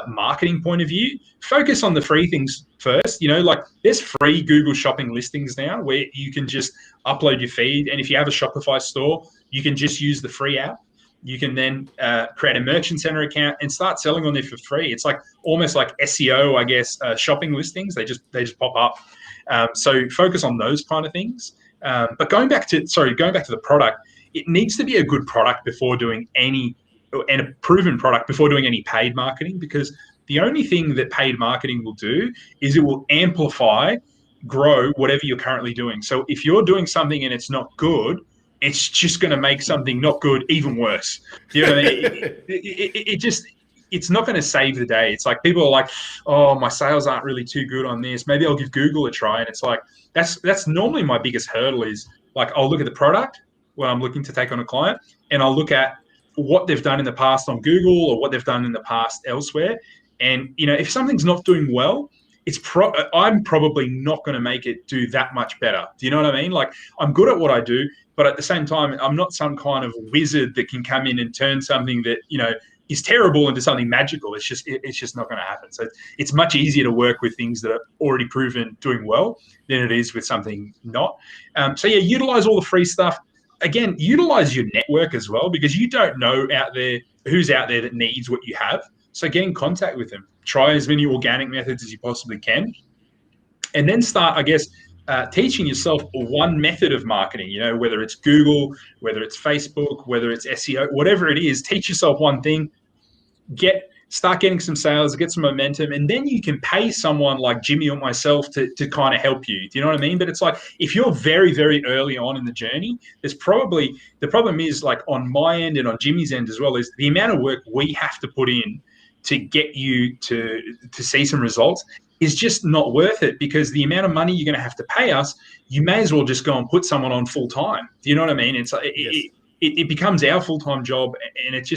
marketing point of view, focus on the free things first. Like, there's free Google Shopping listings now where you can just upload your feed. And if you have a Shopify store, you can just use the free app. You can then create a merchant center account and start selling on there for free. It's like almost like SEO, I guess, shopping listings. They just pop up. So focus on those kind of things. But going back to the product, it needs to be a good product before doing any, and a proven product before doing any paid marketing, because the only thing that paid marketing will do is it will amplify, grow whatever you're currently doing. So if you're doing something and it's not good, it's just going to make something not good even worse. You know what I mean? It's not going to save the day. It's like, people are like, oh, my sales aren't really too good on this. Maybe I'll give Google a try. And it's like, that's normally my biggest hurdle, is like, I'll look at the product when I'm looking to take on a client, and I'll look at what they've done in the past on Google or what they've done in the past elsewhere. And, if something's not doing well, I'm probably not going to make it do that much better. Do you know what I mean? Like, I'm good at what I do, but at the same time, I'm not some kind of wizard that can come in and turn something that, is terrible into something magical. It's just not going to happen. So it's much easier to work with things that are already proven doing well than it is with something not. So yeah, utilize all the free stuff. Again, utilize your network as well, because you don't know who's out there that needs what you have. So get in contact with them. Try as many organic methods as you possibly can, and then start, I guess, teaching yourself one method of marketing. Whether it's Google, whether it's Facebook, whether it's SEO, whatever it is. Teach yourself one thing. Start getting some sales, get some momentum, and then you can pay someone like Jimmy or myself to kind of help you. Do you know what I mean? But it's like, if you're very, very early on in the journey, the problem is, like, on my end and on Jimmy's end as well, is the amount of work we have to put in to get you to see some results is just not worth it, because the amount of money you're going to have to pay us, you may as well just go and put someone on full time. Do you know what I mean? It's like, yes. It becomes our full-time job, and it's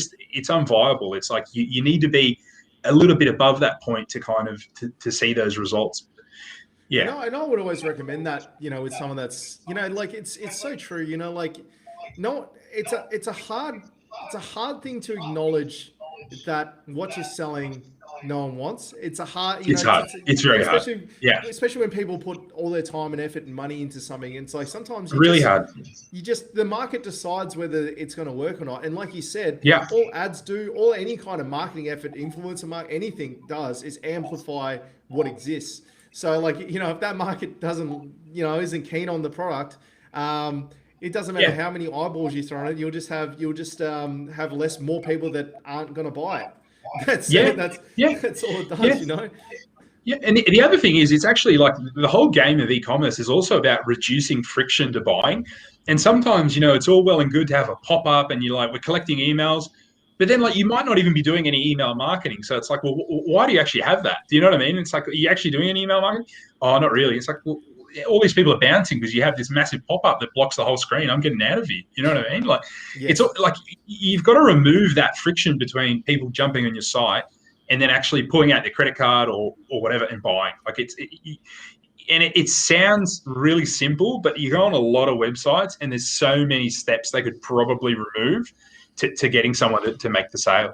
unviable. It's like, you need to be a little bit above that point to kind of to see those results. Yeah. I know I would always recommend that, with someone that's, like, it's so true, like, no, it's a hard thing to acknowledge that what you're selling no one wants. It's a hard, It's hard. It's very hard. especially Yeah, especially when people put all their time and effort and money into something. It's like sometimes really hard. the market decides whether it's going to work or not. And like you said, Yeah, all ads do, all any kind of marketing effort, influencer marketing, anything does is amplify what exists. So like, if that market doesn't, isn't keen on the product, it doesn't matter how many eyeballs you throw on it. You'll just have more people that aren't going to buy it. That's all it does, Yeah, and the other thing is, it's actually like the whole game of e-commerce is also about reducing friction to buying. And sometimes, it's all well and good to have a pop-up and you're like, we're collecting emails, but then like you might not even be doing any email marketing. So it's like, well, why do you actually have that? Do you know what I mean? It's like, are you actually doing any email marketing? Oh, not really. It's like, well, all these people are bouncing because you have this massive pop-up that blocks the whole screen. I'm getting out of here. You know what I mean? Like, It's like you've got to remove that friction between people jumping on your site and then actually pulling out their credit card or whatever and buying. Like it sounds really simple, but you go on a lot of websites and there's so many steps they could probably remove to getting someone to make the sale.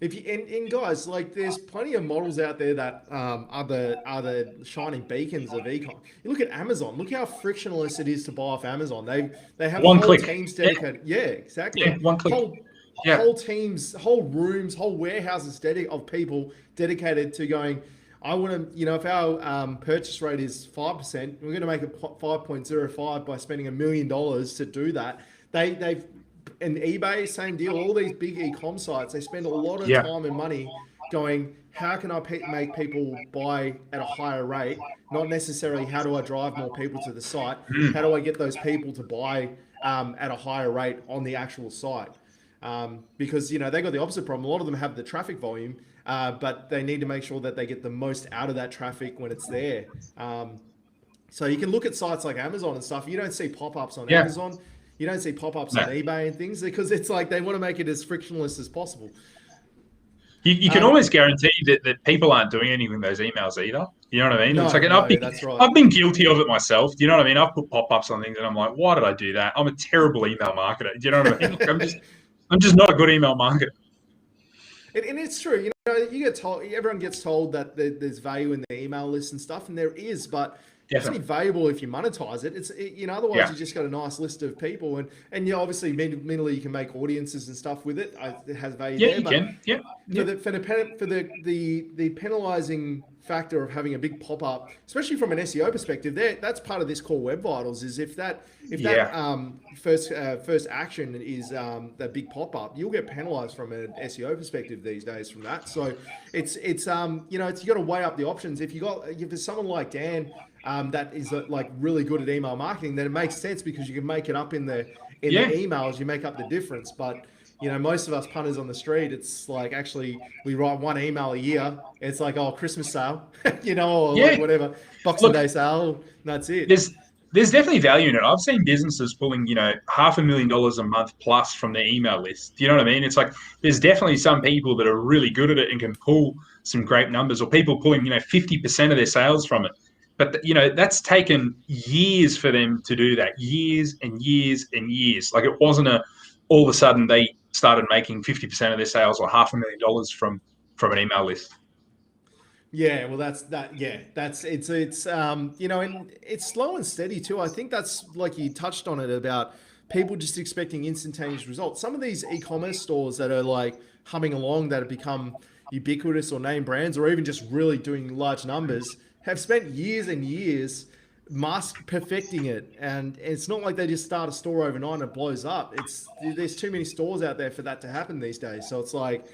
And guys, like there's plenty of models out there that are the shining beacons of ecom. You look at Amazon. Look how frictionless it is to buy off Amazon. They have one whole click. teams dedicated. Yeah, exactly. Yeah, one click. Whole teams, whole rooms, whole warehouses of people dedicated to going, I want to, if our purchase rate is 5%, we're going to make it 5.05 by spending $1 million to do that. They've and eBay, same deal. All these big e-com sites, they spend a lot of time and money going, how can I make people buy at a higher rate? Not necessarily how do I drive more people to the site? How do I get those people to buy at a higher rate on the actual site? Because, they got the opposite problem. A lot of them have the traffic volume, but they need to make sure that they get the most out of that traffic when it's there. So you can look at sites like Amazon and stuff. You don't see pop-ups on Amazon. You don't see pop-ups on eBay and things because it's like they want to make it as frictionless as possible. You can almost guarantee that people aren't doing anything with those emails either. You know what I mean? It's like, that's right. I've been guilty of it myself. Do you know what I mean? I've put pop-ups on things and I'm like, why did I do that? I'm a terrible email marketer. Do you know what I mean? Like, I'm just not a good email marketer. And it's true. You get told, everyone gets told that there's value in the email list and stuff, and there is, but it's only valuable if you monetize it. Otherwise you just got a nice list of people, and obviously mentally you can make audiences and stuff with it. It has value there. You can. Yeah. For the penalizing factor of having a big pop up, especially from an SEO perspective, that's part of this core Web Vitals. Is if that first action is that big pop up, you'll get penalized from an SEO perspective these days from that. So it's you got to weigh up the options. If there's someone like Dan that is like really good at email marketing, then it makes sense because you can make it up in the emails, you make up the difference. But most of us punters on the street, it's like actually we write one email a year. It's like, Christmas sale, or like whatever, Boxing Day sale. That's it. There's definitely value in it. I've seen businesses pulling, $500,000 a month plus from their email list. Do you know what I mean? It's like there's definitely some people that are really good at it and can pull some great numbers, or people pulling, 50% of their sales from it. But, that's taken years for them to do that, years and years and years. Like it wasn't all of a sudden they started making 50% of their sales or $500,000 from an email list. Yeah, well, it's and it's slow and steady too. I think that's like you touched on it about people just expecting instantaneous results. Some of these e-commerce stores that are like humming along that have become ubiquitous or name brands, or even just really doing large numbers, have spent years and years perfecting it. And it's not like they just start a store overnight and it blows up. There's too many stores out there for that to happen these days. So it's like,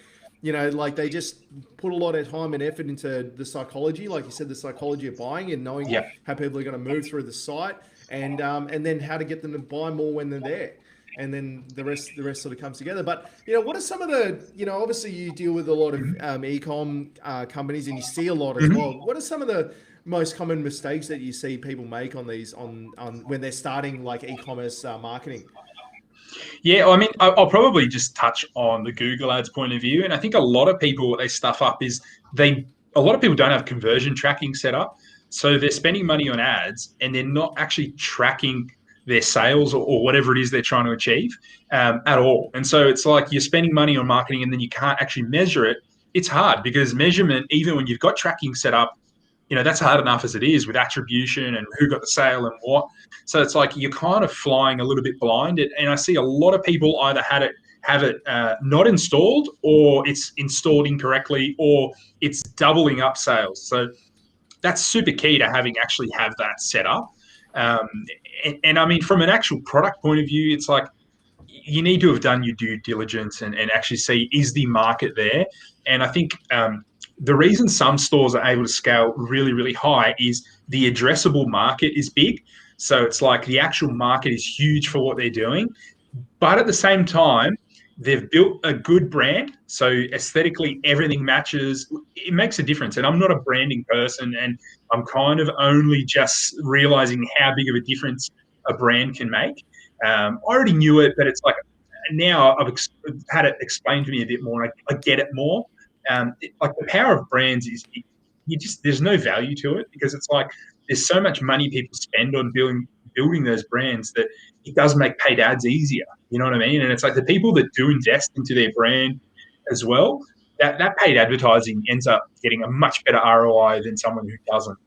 like they just put a lot of time and effort into the psychology, like you said, the psychology of buying and knowing how people are going to move through the site, and then how to get them to buy more when they're there. And then the rest sort of comes together. But, what are some of the, obviously you deal with a lot of e-com companies and you see a lot as well. What are some of the most common mistakes that you see people make on these, on when they're starting like e-commerce marketing? Yeah, I mean, I'll probably just touch on the Google Ads point of view. And I think a lot of people, what they stuff up is a lot of people don't have conversion tracking set up. So they're spending money on ads and they're not actually tracking their sales or whatever it is they're trying to achieve at all. And so it's like you're spending money on marketing and then you can't actually measure it. It's hard because measurement, even when you've got tracking set up, that's hard enough as it is with attribution and who got the sale and what. So it's like you're kind of flying a little bit blind. And I see a lot of people either have it not installed, or it's installed incorrectly, or it's doubling up sales. So that's super key to actually have that set up. And I mean, from an actual product point of view, it's like you need to have done your due diligence and actually see, is the market there? And I think the reason some stores are able to scale really, really high is the addressable market is big. So it's like the actual market is huge for what they're doing. But at the same time, they've built a good brand. So aesthetically, everything matches. It makes a difference. And I'm not a branding person, and I'm kind of only just realizing how big of a difference a brand can make. I already knew it, but it's like now I've had it explained to me a bit more. I get it more. Like the power of brands is there's no value to it, because it's like there's so much money people spend on building those brands that it does make paid ads easier. You know what I mean? And it's like the people that do invest into their brand as well, that paid advertising ends up getting a much better ROI than someone who doesn't.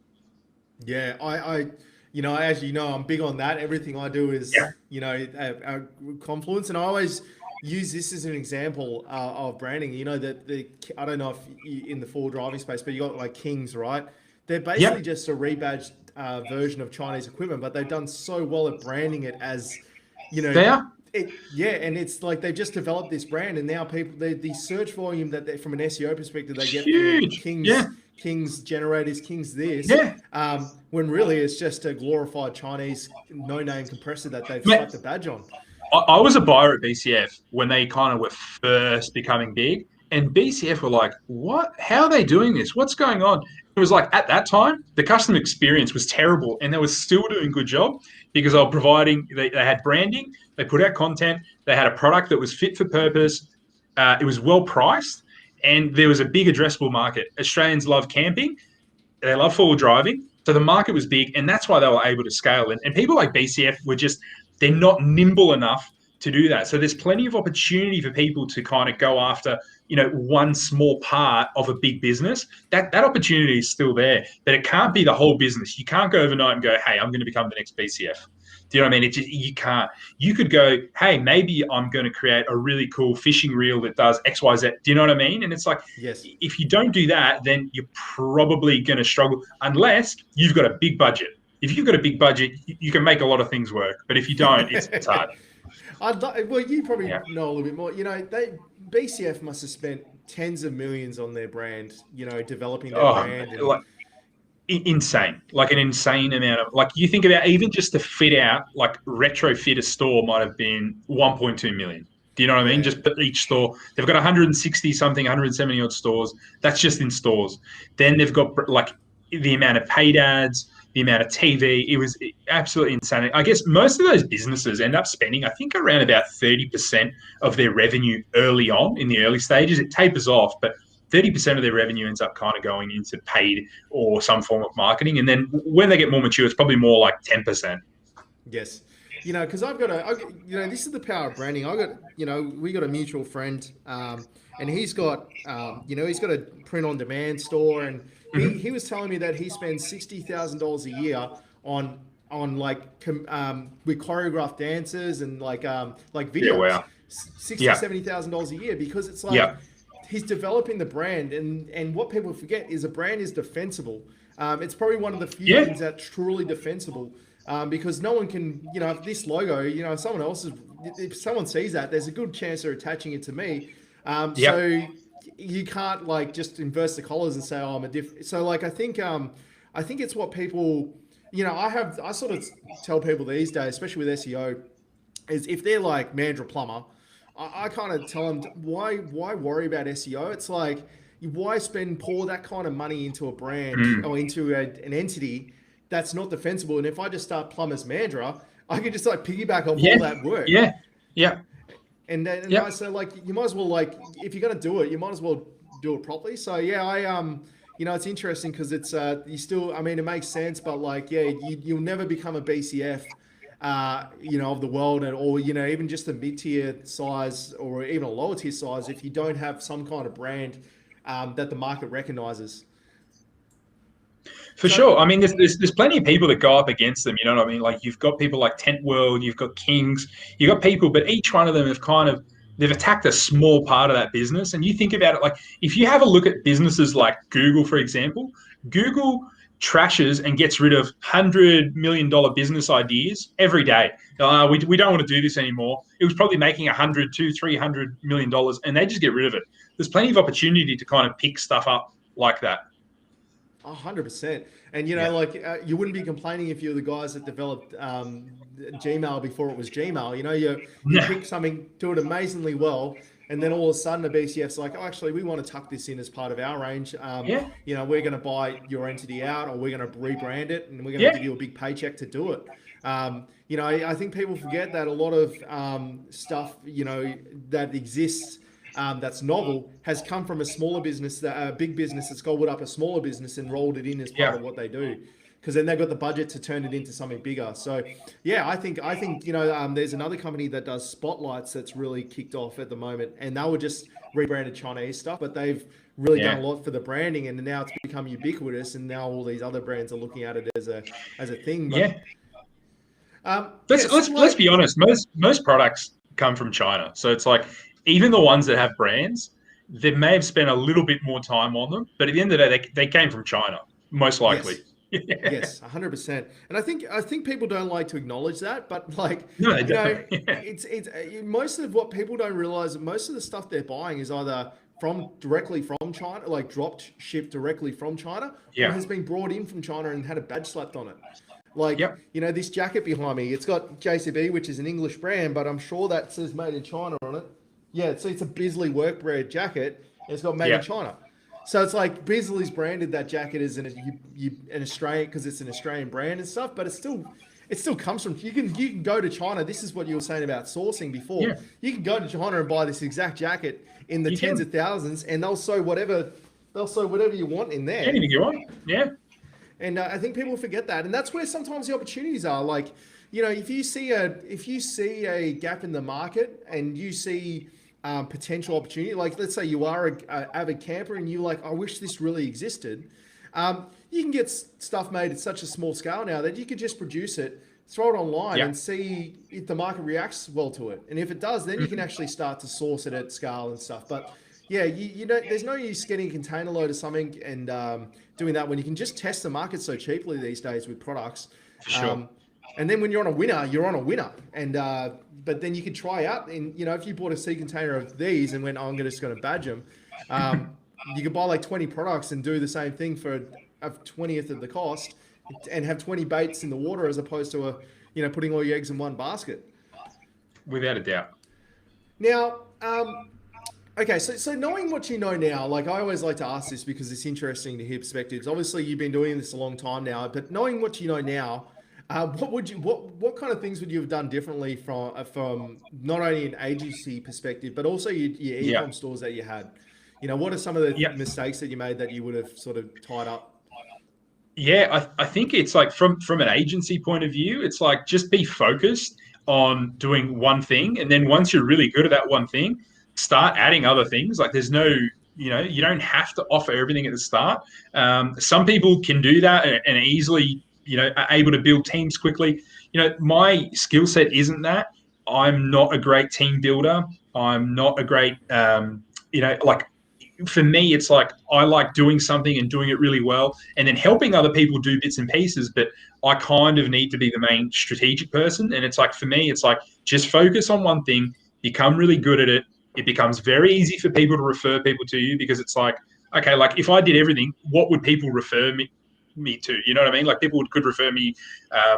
Yeah, I as you know, I'm big on that. Everything I do is, a confluence, and I always use this as an example of branding. I don't know if in the full driving space, but you got like Kings, right? They're basically just a rebadged version of Chinese equipment, but they've done so well at branding it as, They are. And it's like they've just developed this brand, and now the search volume that they, from an SEO perspective, they get huge. Kings generators, Kings this, Yeah. when really it's just a glorified Chinese no-name compressor that they've slapped a badge on. I was a buyer at BCF when they kind of were first becoming big, and BCF were like, what? How are they doing this? What's going on? It was like, at that time, the customer experience was terrible, and they were still doing a good job because they were providing, they had branding, they put out content, they had a product that was fit for purpose, it was well priced, and there was a big addressable market. Australians love camping, they love four-wheel driving, so the market was big, and that's why they were able to scale. And people like BCF were just, they're not nimble enough to do that. So there's plenty of opportunity for people to kind of go after, one small part of a big business. That opportunity is still there, but it can't be the whole business. You can't go overnight and go, hey, I'm going to become the next BCF. Do you know what I mean? You can't. You could go, hey, maybe I'm going to create a really cool fishing reel that does X, Y, Z. Do you know what I mean? And it's like, yes, if you don't do that, then you're probably going to struggle unless you've got a big budget. If you've got a big budget, you can make a lot of things work. But if you don't, it's hard. Well, you probably know a little bit more. BCF must have spent tens of millions on their brand, developing their brand. And insane, like an insane amount of, like, you think about even just to fit out, like retrofit a store might have been 1.2 million. Do you know what I mean? Just each store, they've got 160 something, 170 odd stores. That's just in stores. Then they've got like the amount of paid ads, the amount of TV. It was absolutely insane. I guess most of those businesses end up spending, I think, around about 30% of their revenue early on in the early stages. It tapers off, but 30% of their revenue ends up kind of going into paid or some form of marketing. And then when they get more mature, it's probably more like 10%. Yes. Because this is the power of branding. We got a mutual friend, and he's got, he's got a print on demand store, and he was telling me that he spends $60,000 a year on with choreographed dancers and like videos. Yeah, wow. $70,000 a year, because it's like he's developing the brand, and what people forget is a brand is defensible. It's probably one of the few things that's truly defensible. Because no one can, this logo, if someone sees that, there's a good chance they're attaching it to me. So you can't just inverse the collars and say, oh, I'm a different. So I think it's what people, I sort of tell people these days, especially with SEO, is if they're like Mandra Plumber, I kind of tell them, why worry about SEO? It's like, why pour that kind of money into a brand or into an entity that's not defensible? And if I just start Plumbers Mandra, I can just piggyback off all that work. And then I say, you might as well, if you're going to do it, you might as well do it properly. So it's interesting because it's you still, I mean, it makes sense, but you'll never become a BCF of the world, or even just a mid-tier size or even a lower tier size, if you don't have some kind of brand that the market recognizes. For sure. I mean, there's plenty of people that go up against them. You know what I mean? Like you've got people like Tent World, you've got Kings, you've got people, but each one of them have they've attacked a small part of that business. And you think about it, like if you have a look at businesses like Google, for example, Google trashes and gets rid of $100 million business ideas every day. We don't want to do this anymore. It was probably making $100, $200, $300 million, and they just get rid of it. There's plenty of opportunity to kind of pick stuff up like that. 100%. And, you wouldn't be complaining if you're the guys that developed Gmail before it was Gmail. You pick something, do it amazingly well, and then all of a sudden the BCF's like, oh, actually, we want to tuck this in as part of our range. We're going to buy your entity out, or we're going to rebrand it, and we're going to give you a big paycheck to do it. I think people forget that a lot of stuff, that exists that's novel has come from a smaller business, a big business that's gobbled up a smaller business and rolled it in as part of what they do, because then they've got the budget to turn it into something bigger. So I think there's another company that does spotlights that's really kicked off at the moment, and they were just rebranded Chinese stuff, but they've really done a lot for the branding, and now it's become ubiquitous, and now all these other brands are looking at it as a thing. But, let's be honest. Most products come from China, so it's like, even the ones that have brands, they may have spent a little bit more time on them, but at the end of the day, they came from China, most likely. Yes, 100%. And I think people don't like to acknowledge that, but no, they don't. It's most of what people don't realize, most of the stuff they're buying is either directly from China, like dropped shipped directly from China, or has been brought in from China and had a badge slapped on it. This jacket behind me, it's got JCB, which is an English brand, but I'm sure that says made in China on it. Yeah, so it's a Bisley workwear jacket. And it's got made in China. So it's like Bisley's branded that jacket as an Australian, because it's an Australian brand and stuff, but it still comes from, you can go to China. This is what you were saying about sourcing before. Yeah. You can go to China and buy this exact jacket in the tens of thousands, and they'll sew whatever you want in there. Anything you want. Yeah. And I think people forget that. And that's where sometimes the opportunities are. Like, if you see a gap in the market and you see potential opportunity, like let's say you are a avid camper and you're like, I wish this really existed. You can get stuff made at such a small scale now that you could just produce it, throw it online and see if the market reacts well to it. And if it does, then you can actually start to source it at scale and stuff. But there's no use getting a container load of something and doing that when you can just test the market so cheaply these days with products. For sure. And then when you're on a winner, you're on a winner. And but then you can try out, and if you bought a sea container of these and went, oh, I'm just going to badge them, you could buy like 20 products and do the same thing for a 20th of the cost, and have 20 baits in the water as opposed to putting all your eggs in one basket. Without a doubt. Now, okay, so knowing what you know now, like I always like to ask this because it's interesting to hear perspectives. Obviously, you've been doing this a long time now, but knowing what you know now, what kind of things would you have done differently from not only an agency perspective, but also your e-com stores that you had? What are some of the mistakes that you made that you would have sort of tied up? Yeah, I think it's like from an agency point of view, it's like just be focused on doing one thing. And then once you're really good at that one thing, start adding other things. Like there's no, you don't have to offer everything at the start. Some people can do that and easily, are able to build teams quickly. My skill set isn't that. I'm not a great team builder. I'm not a great, for me, it's like I like doing something and doing it really well and then helping other people do bits and pieces, but I kind of need to be the main strategic person. And it's like, for me, it's like just focus on one thing, become really good at it. It becomes very easy for people to refer people to you because it's like, okay, like if I did everything, what would people refer me to? You know what I mean? Like people could refer me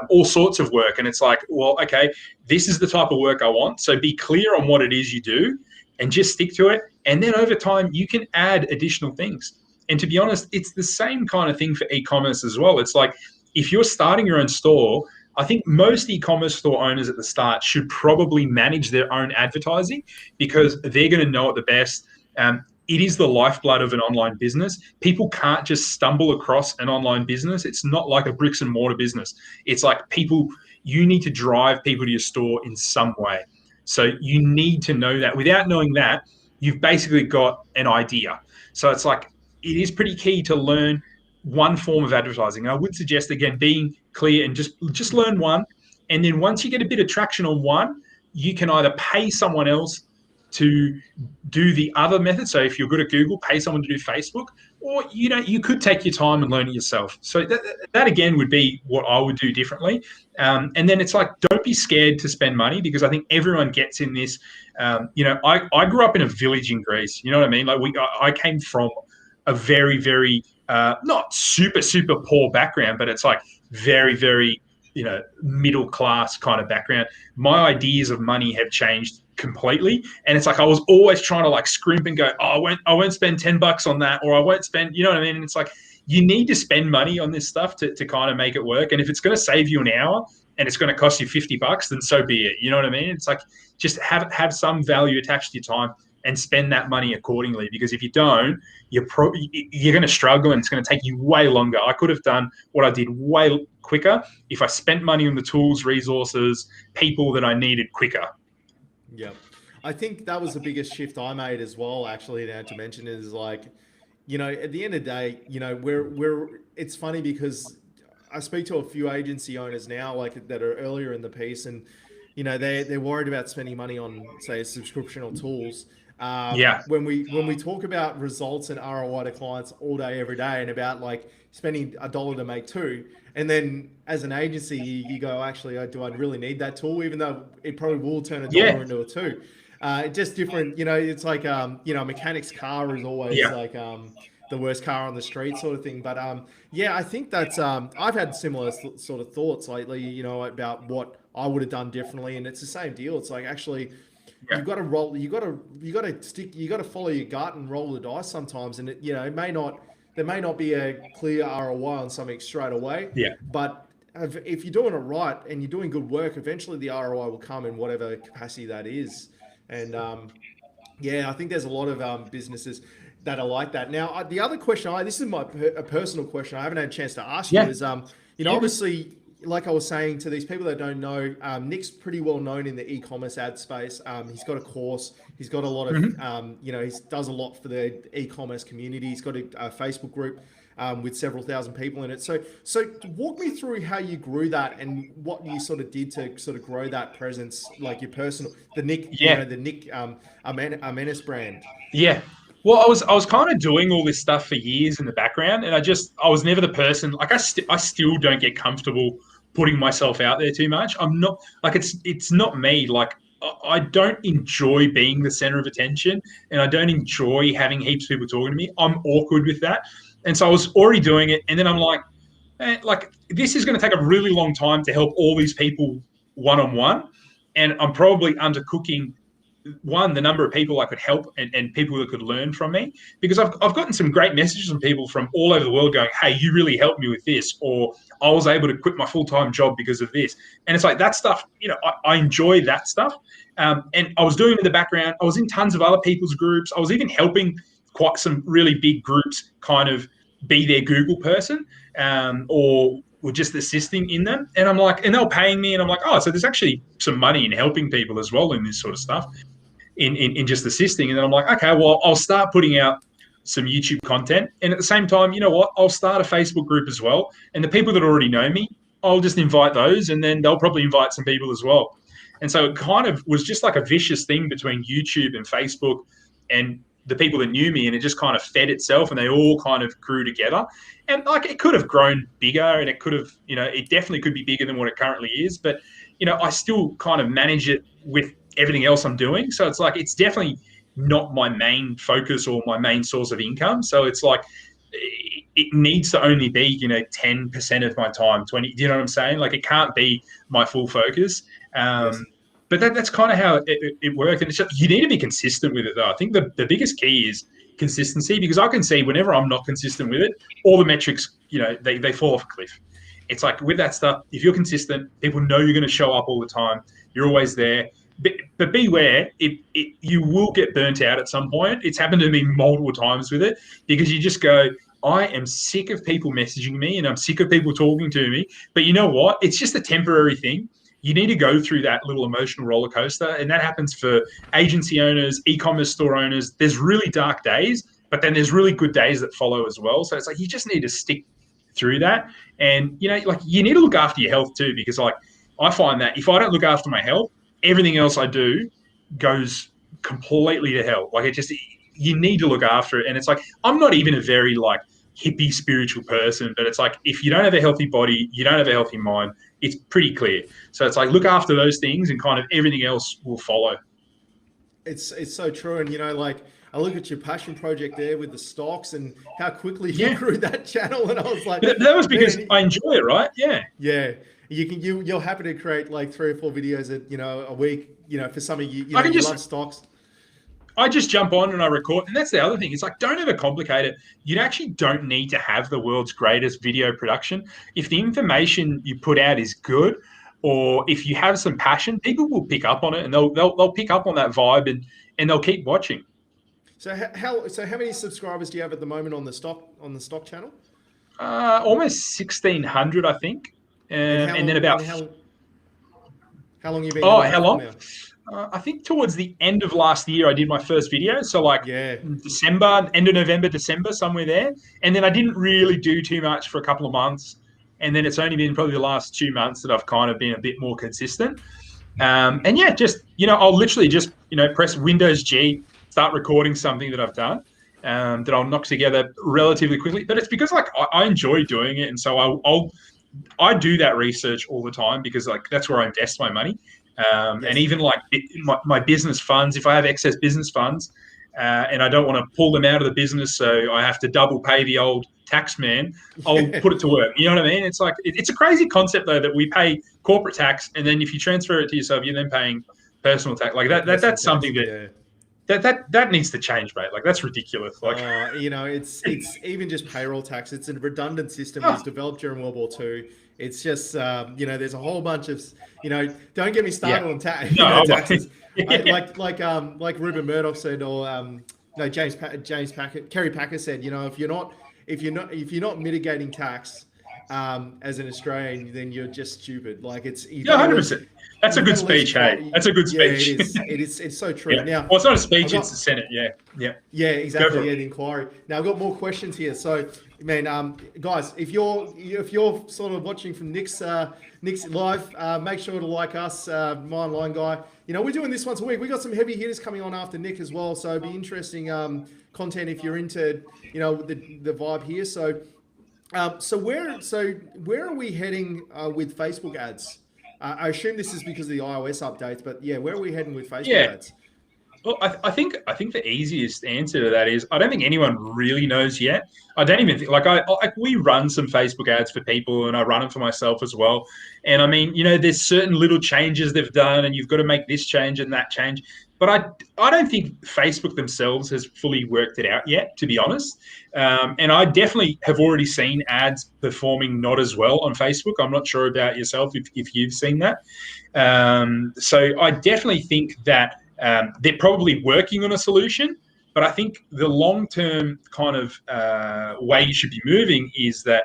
all sorts of work. And it's like, well, okay, this is the type of work I want. So be clear on what it is you do and just stick to it. And then over time, you can add additional things. And to be honest, it's the same kind of thing for e-commerce as well. It's like if you're starting your own store, I think most e-commerce store owners at the start should probably manage their own advertising because they're going to know it the best. It is the lifeblood of an online business. People can't just stumble across an online business. It's not like a bricks and mortar business. It's like people, you need to drive people to your store in some way. So you need to know that. Without knowing that, you've basically got an idea. So it's like, it is pretty key to learn one form of advertising. I would suggest, again, being clear and just learn one. And then once you get a bit of traction on one, you can either pay someone else to do the other method. So if you're good at Google, pay someone to do Facebook, or you could take your time and learn it yourself. So that again would be what I would do differently. And then it's like, don't be scared to spend money, because I think everyone gets in this. I grew up in a village in Greece. You know what I mean? Like I came from a very, very not super, super poor background, but it's like very, very middle class kind of background. My ideas of money have changed completely, and it's like I was always trying to like scrimp and go, oh, I won't spend $10 on that, or I won't spend, you know what I mean? And it's like, you need to spend money on this stuff to kind of make it work. And if it's going to save you an hour and it's going to cost you $50, then so be it. You know what I mean? It's like, just have some value attached to your time and spend that money accordingly, because if you don't, you're going to struggle, and it's going to take you way longer. I could have done what I did way quicker if I spent money on the tools, resources, people that I needed quicker. Yeah, I think that was the biggest shift I made as well, actually, now to mention, is like, at the end of the day, it's funny because I speak to a few agency owners now, like that are earlier in the piece, and they're worried about spending money on, say, subscriptional tools. When we talk about results and ROI to clients all day, every day, and about like spending $1 to make $2, and then as an agency, you go, actually, do I really need that tool? Even though it probably will turn $1 into a $2. Just different, it's like, a mechanic's car is always like the worst car on the street sort of thing. But I think that's, I've had similar sort of thoughts lately, about what I would have done differently. And it's the same deal. It's like, actually, you've got to roll, you got to follow your gut and roll the dice sometimes. And there may not be a clear ROI on something straight away. Yeah. But if you're doing it right and you're doing good work, eventually the ROI will come in whatever capacity that is. And I think there's a lot of businesses that are like that. Now, the other question, this is a personal question I haven't had a chance to ask you, is, obviously, like I was saying, to these people that don't know, Nik's pretty well known in the e-commerce ad space. He's got a course. He's got a lot of, he does a lot for the e-commerce community. He's got a Facebook group with several thousand people in it. So walk me through how you grew that and what you sort of did to sort of grow that presence, like your personal, the Nik Armenis brand. Yeah. Well, I was kind of doing all this stuff for years in the background, and I was never the person. Like I still don't get comfortable putting myself out there too much. I'm not like, it's not me. Like I don't enjoy being the center of attention, and I don't enjoy having heaps of people talking to me. I'm awkward with that, and so I was already doing it, and then I'm like, like this is going to take a really long time to help all these people one-on-one, and I'm probably undercooking the number of people I could help and people that could learn from me, because I've gotten some great messages from people from all over the world going, hey, you really helped me with this, or I was able to quit my full-time job because of this. And it's like that stuff, I enjoy that stuff. And I was doing it in the background. I was in tons of other people's groups. I was even helping quite some really big groups kind of be their Google person, or just assisting in them. And I'm like, and they were paying me, and I'm like, oh, so there's actually some money in helping people as well in this sort of stuff, in just assisting. And then I'm like, okay, well, I'll start putting out some YouTube content. And at the same time, you know what, I'll start a Facebook group as well. And the people that already know me, I'll just invite those, and then they'll probably invite some people as well. And so it kind of was just like a vicious thing between YouTube and Facebook and the people that knew me, and it just kind of fed itself, and they all kind of grew together. And like, it could have grown bigger, and it could have, it definitely could be bigger than what it currently is. But, I still kind of manage it with everything else I'm doing. So it's like, it's definitely not my main focus or my main source of income. So it's like, it needs to only be, 10% of my time, 20, you know what I'm saying? Like, it can't be my full focus. Yes. But that's kind of how it worked. And it's just, you need to be consistent with it, though. I think the biggest key is consistency, because I can see whenever I'm not consistent with it, all the metrics, they fall off a cliff. It's like with that stuff, if you're consistent, people know you're going to show up all the time. You're always there. But beware, you will get burnt out at some point. It's happened to me multiple times with it, because you just go, I am sick of people messaging me and I'm sick of people talking to me. But you know what? It's just a temporary thing. You need to go through that little emotional roller coaster. And that happens for agency owners, e-commerce store owners. There's really dark days, but then there's really good days that follow as well. So it's like you just need to stick through that. And, you know, like you need to look after your health too, because like I find that if I don't look after my health, everything else I do goes completely to hell. Like it just, you need to look after it. And it's like, I'm not even a very like hippie spiritual person, but it's like, if you don't have a healthy body, you don't have a healthy mind, it's pretty clear. So it's like, look after those things and kind of everything else will follow. It's so true. And, you know, like I look at your passion project there with the stocks and how quickly you grew that channel. And I was like, that was because I enjoy it, right? Yeah. Yeah. You're happy to create like 3 or 4 videos a week, you know, for some of you, you love stocks. I just jump on and I record. And that's the other thing. It's like, don't overcomplicate it. You actually don't need to have the world's greatest video production. If the information you put out is good, or if you have some passion, people will pick up on it and they'll pick up on that vibe and they'll keep watching. So how many subscribers do you have at the moment on the stock channel? Almost 1,600, I think. And then about how long have you been? Oh, how long? I think towards the end of last year, I did my first video. So like December, end of November, December, somewhere there. And then I didn't really do too much for a couple of months. And then it's only been probably the last 2 months that I've kind of been a bit more consistent. And yeah, just, you know, I'll literally just, you know, press Windows G, start recording something that I've done that I'll knock together relatively quickly. But it's because like I enjoy doing it. And so I do that research all the time because like that's where I invest my money. And even like my business funds, if I have excess business funds and I don't want to pull them out of the business, so I have to double pay the old tax man, I'll put it to work. You know what I mean? It's like, it's a crazy concept though, that we pay corporate tax. And then if you transfer it to yourself, you're then paying personal tax. Like that's something that needs to change, mate. Like that's ridiculous. Like, you know, it's even just payroll tax. It's a redundant system. It was developed during World War II. It's just, you know, there's a whole bunch of, you know, don't get me started on taxes. Like Rupert Murdoch said, or Kerry Packer said, you know, if you're not mitigating tax as an Australian, then you're just stupid. Like it's 100%. That's a good speech, hey. That's a good speech. Yeah, it is. It's so true. Now, well, it's not a speech; it's the Senate. Yeah, exactly. Yeah, the inquiry. Now I've got more questions here. So, man, guys, if you're sort of watching from Nik's live, make sure to like us, my online guy. You know, we're doing this once a week. We got some heavy hitters coming on after Nik as well. So it'd be interesting content if you're into, you know, the vibe here. So, where are we heading with Facebook ads? I assume this is because of the iOS updates, but yeah, where are we heading with Facebook ads? Well, I think the easiest answer to that is I don't think anyone really knows yet. I don't even think we run some Facebook ads for people, and I run them for myself as well. And I mean, you know, there's certain little changes they've done, and you've got to make this change and that change. But I don't think Facebook themselves has fully worked it out yet, to be honest. And I definitely have already seen ads performing not as well on Facebook. I'm not sure about yourself if you've seen that. So I definitely think that they're probably working on a solution. But I think the long-term kind of way you should be moving is that,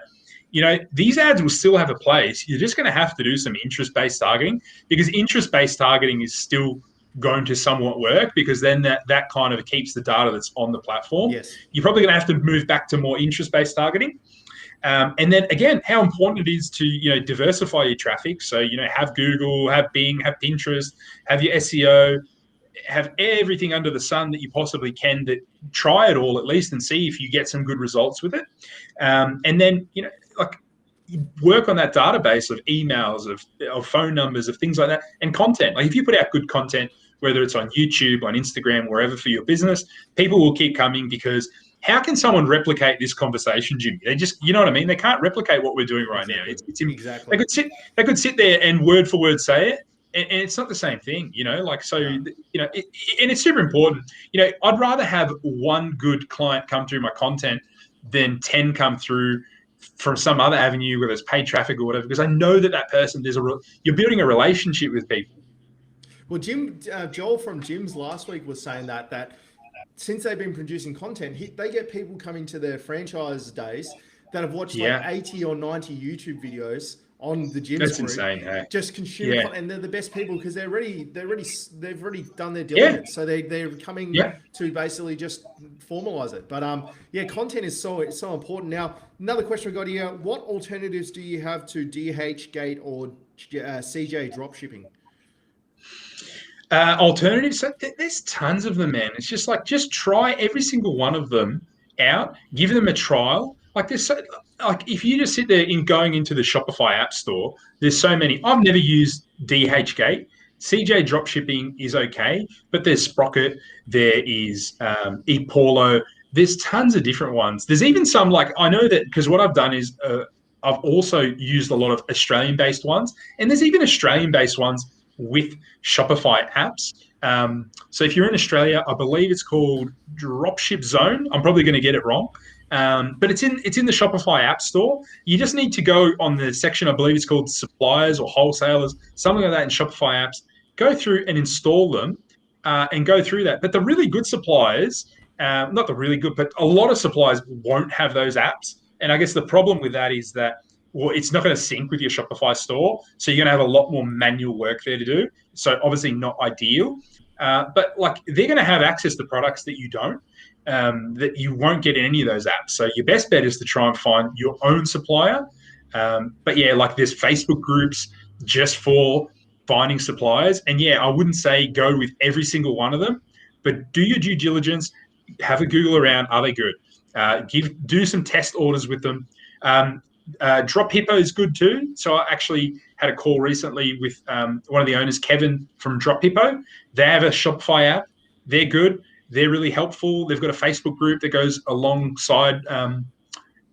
you know, these ads will still have a place. You're just going to have to do some interest-based targeting, because interest-based targeting is still going to somewhat work, because then that kind of keeps the data that's on the platform. Yes. You're probably going to have to move back to more interest-based targeting. And then again, how important it is to, you know, diversify your traffic. So, you know, have Google, have Bing, have Pinterest, have your SEO, have everything under the sun that you possibly can, that try it all at least and see if you get some good results with it. And then, you know, like, you work on that database of emails, of phone numbers, of things like that, and content. Like if you put out good content, whether it's on YouTube, on Instagram, wherever for your business, people will keep coming, because how can someone replicate this conversation, Jimmy? They just, you know what I mean? They can't replicate what we're doing right now. It's exactly. They could sit there and word for word say it, and it's not the same thing, you know. Like, so, you know, and it's super important. You know, I'd rather have one good client come through my content than 10 come through from some other avenue, whether it's paid traffic or whatever, because I know that person, you're building a relationship with people. Well, Joel from Jim's last week was saying that since they've been producing content, they get people coming to their franchise days that have watched like Yeah. 80 or 90 YouTube videos on the Gyms That's group, insane. Hey. just consume Yeah. content, and they're the best people because they've already done their Yeah. diligence, so they're coming Yeah. to basically just formalize it. But yeah, content is so important. Now, another question we got here: what alternatives do you have to DHgate or CJ dropshipping? Alternatives, so there's tons of them, man. It's just like, just try every single one of them out, give them a trial. Like there's so, like if you just sit there in going into the Shopify app store, there's so many. I've never used DHgate. CJ dropshipping is okay, but there's Sprocket, there is ePaulo. There's tons of different ones. There's even some, like, I know that because what I've done is I've also used a lot of Australian-based ones, and there's even Australian-based ones with Shopify apps. So if you're in Australia, I believe it's called Dropship Zone. I'm probably going to get it wrong, but it's in the Shopify app store. You just need to go on the section, I believe it's called suppliers or wholesalers, something like that in Shopify apps. Go through and install them and go through that. But the really good suppliers, not the really good, but a lot of suppliers won't have those apps. And I guess the problem with that is that, well, it's not going to sync with your Shopify store. So you're going to have a lot more manual work there to do. So obviously not ideal. But like they're going to have access to products that you don't, that you won't get in any of those apps. So your best bet is to try and find your own supplier. But yeah, like there's Facebook groups just for finding suppliers. And yeah, I wouldn't say go with every single one of them, but do your due diligence, have a Google around. Are they good? Do some test orders with them. Drop Hippo is good too. So I actually had a call recently with one of the owners, Kevin from Drop Hippo. They have a Shopify app. They're good. They're really helpful. They've got a Facebook group that goes alongside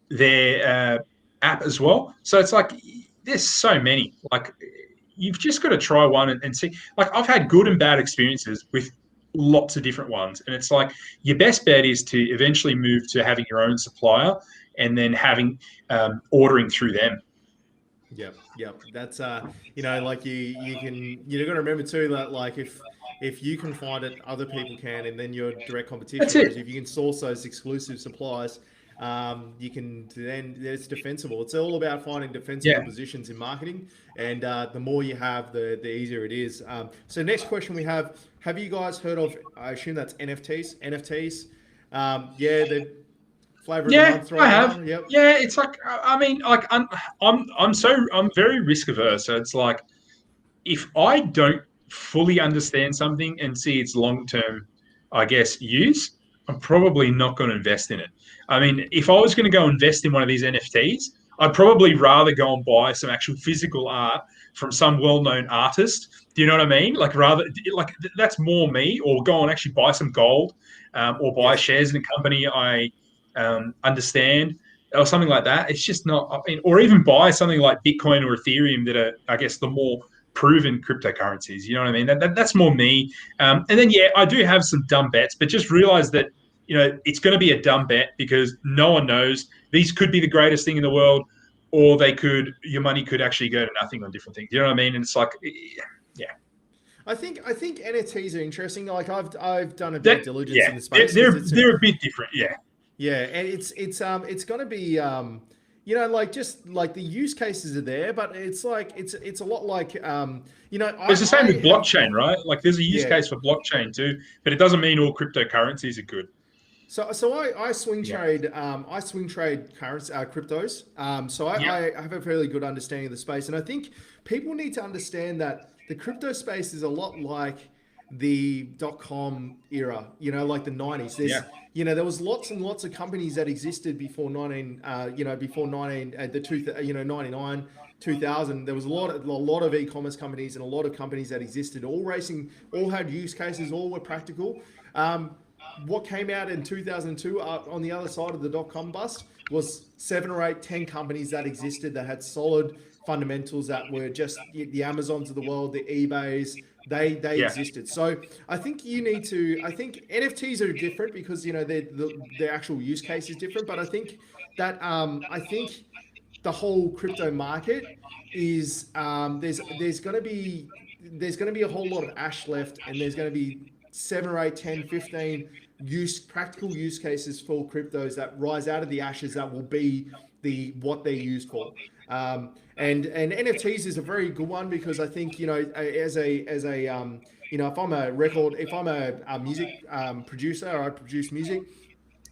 their app as well. So it's like there's so many. Like you've just got to try one and see. Like I've had good and bad experiences with lots of different ones, and it's like your best bet is to eventually move to having your own supplier and then having ordering through them. Yep. That's like you got to remember too that like if you can find it, other people can, and then you're direct competition. That's Whereas it. if you can source those exclusive supplies, you can then it's defensible. It's all about finding defensible positions in marketing, and the more you have, the easier it is. So next question we have you guys heard of? I assume that's NFTs. NFTs. Yeah, the flavor of the month right I have. now. Yep. Yeah, it's like I mean, like I'm very risk averse. So it's like if I don't fully understand something and see its long term, I guess, use, I'm probably not going to invest in it. I mean, if I was going to go invest in one of these NFTs, I'd probably rather go and buy some actual physical art from some well-known artist. Do you know what I mean? Like rather, like that's more me. Or go and actually buy some gold, or buy shares in a company I understand, or something like that. It's just not. I mean, or even buy something like Bitcoin or Ethereum that are, I guess, the more proven cryptocurrencies. You know what I mean? That's more me. And then yeah, I do have some dumb bets, but just realize that it's going to be a dumb bet because no one knows. These could be the greatest thing in the world, or your money could actually go to nothing on different things. You know what I mean? And it's like, yeah. I think NFTs are interesting. Like I've done a bit of diligence in the space. They're a bit different. Yeah. Yeah, and it's going to be like just like the use cases are there, but it's like it's a lot like It's the same with blockchain, right? Like there's a use case for blockchain too, but it doesn't mean all cryptocurrencies are good. So I swing trade currency cryptos. So I have a fairly good understanding of the space, and I think people need to understand that the crypto space is a lot like the .com era, like the 90s. There was lots and lots of companies that existed before 99, 2000. There was a lot of e-commerce companies and a lot of companies that existed, all had use cases, all were practical. What came out in 2002 on the other side of the .com bust was 7 or 8, 10 companies that existed that had solid fundamentals that were just the Amazons of the world, the eBays. They existed. So I think I think NFTs are different because their actual use case is different. But I think that the whole crypto market is there's going to be a whole lot of ash left, and there's going to be 7 or 8, 10, 15 practical use cases for cryptos that rise out of the ashes that will be what they're used for. And NFTs is a very good one because I think, you know, as a you know, if I'm a music producer, or I produce music,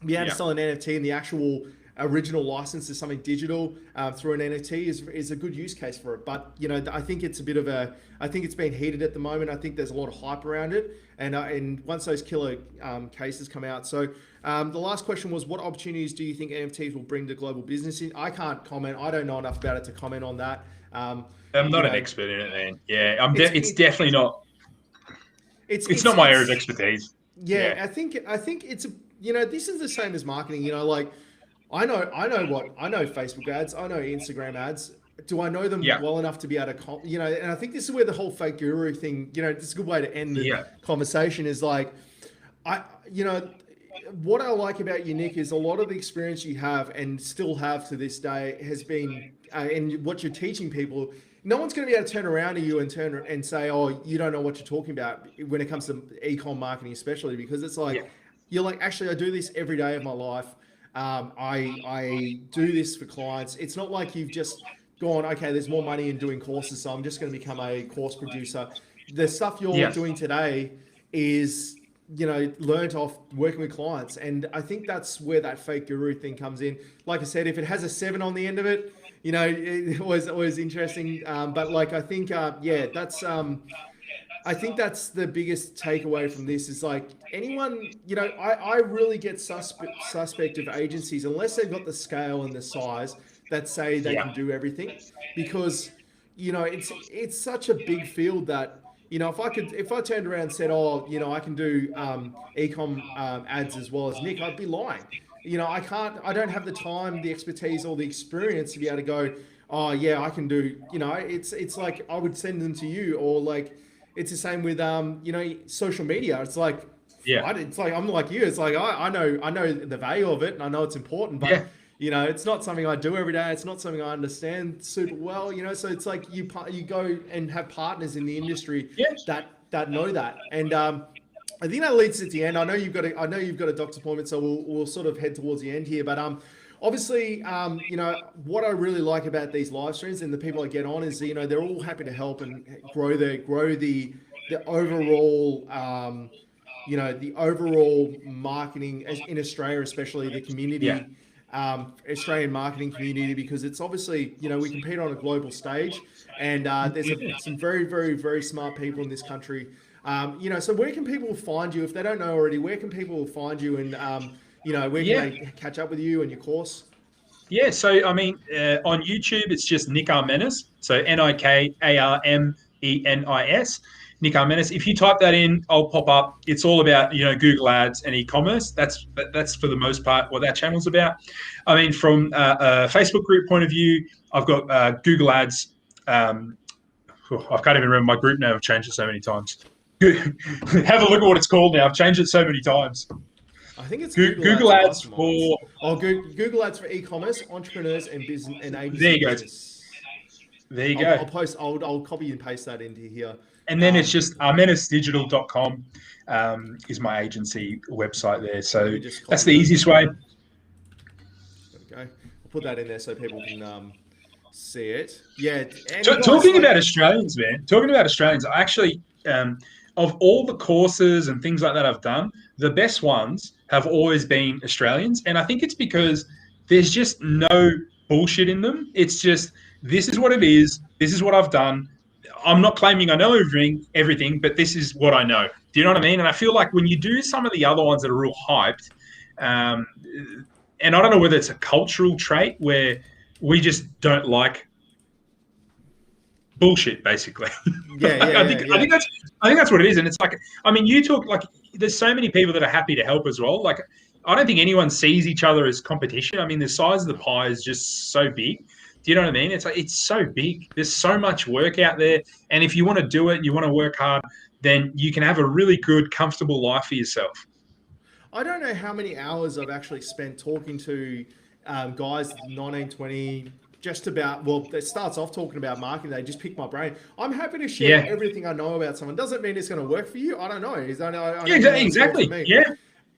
be able to sell an NFT and the actual original license is something digital through an NFT is a good use case for it. But, you know, I think it's I think it's been heated at the moment. I think there's a lot of hype around it. And once those killer cases come out. So the last question was, what opportunities do you think NFTs will bring to global business? I can't comment. I don't know enough about it to comment on that. I'm not an expert in it, man. Yeah, it's definitely not. It's not my area of expertise. Yeah, I think it's, you know, this is the same as marketing. You know, like I know Facebook ads, I know Instagram ads. Do I know them well enough to be able to, you know? And I think this is where the whole fake guru thing, you know, it's a good way to end the conversation. Is like, you know, what I like about you, Nik, is a lot of the experience you have and still have to this day has been, and what you're teaching people. No one's going to be able to turn around to you and say, "Oh, you don't know what you're talking about," when it comes to e-com marketing, especially because it's like you're like, actually, I do this every day of my life. I do this for clients. It's not like you've just gone, okay, there's more money in doing courses, so I'm just going to become a course producer. The stuff you're doing today is, you know, learned off working with clients. And I think that's where that fake guru thing comes in. Like I said, if it has a 7 on the end of it, you know, it was always interesting. But like, I think, that's, I think that's the biggest takeaway from this is like anyone, you know, I really get suspect of agencies unless they've got the scale and the size that say they can do everything, because, you know, it's such a big field that, you know, if I turned around and said, oh, you know, I can do e-com ads as well as Nik, I'd be lying. You know, I don't have the time, the expertise, or the experience to be able to go, oh yeah, I can do, you know, it's like I would send them to you, or like, it's the same with, you know, social media. It's like, it's like, I'm like you. It's like, I know the value of it and I know it's important, but you know, it's not something I do every day. It's not something I understand super well, you know? So it's like you go and have partners in the industry that know that. And I think that leads to the end. I know you've got a doctor's appointment, so we'll sort of head towards the end here, but obviously, you know, what I really like about these live streams and the people I get on is, you know, they're all happy to help and grow the overall, you know, the overall marketing in Australia, especially the community, Australian marketing community, because it's obviously, you know, we compete on a global stage, and there's some very, very, very smart people in this country. You know, so where can people find you if they don't know already? Where can people find you, and you know, where can they catch up with you and your course? Yeah, so I mean, on YouTube, it's just Nik Armenis. So NIKARMENIS, Nik Armenis. If you type that in, I'll pop up. It's all about, you know, Google Ads and e-commerce. That's for the most part what that channel's about. I mean, from a Facebook group point of view, I've got Google Ads. I can't even remember my group now. I've changed it so many times. Have a look at what it's called now. I've changed it so many times. I think it's Google Ads for Google Ads for e-commerce, entrepreneurs, and business and agencies. There you go. There you go. I'll copy and paste that into here. And then it's just armenisdigital.com is my agency website there. So that's the easiest way. There we go. I'll put that in there so people can see it. Yeah. Talking about Australians, man. Talking about Australians, I actually, of all the courses and things like that I've done, the best ones have always been Australians. And I think it's because there's just no bullshit in them. It's just, this is what it is. This is what I've done. I'm not claiming I know everything, but this is what I know. Do you know what I mean? And I feel like when you do some of the other ones that are real hyped, and I don't know whether it's a cultural trait where we just don't like bullshit, basically. I think that's what it is. And it's like, I mean, you talk like there's so many people that are happy to help as well. Like, I don't think anyone sees each other as competition. I mean, the size of the pie is just so big. Do you know what I mean? It's like, it's so big. There's so much work out there. And if you want to do it, you want to work hard, then you can have a really good, comfortable life for yourself. I don't know how many hours I've actually spent talking to guys 19, 20, just about, well, it starts off talking about marketing. They just pick my brain. I'm happy to share everything I know about someone. Doesn't mean it's going to work for you. I don't know. I know exactly. Yeah.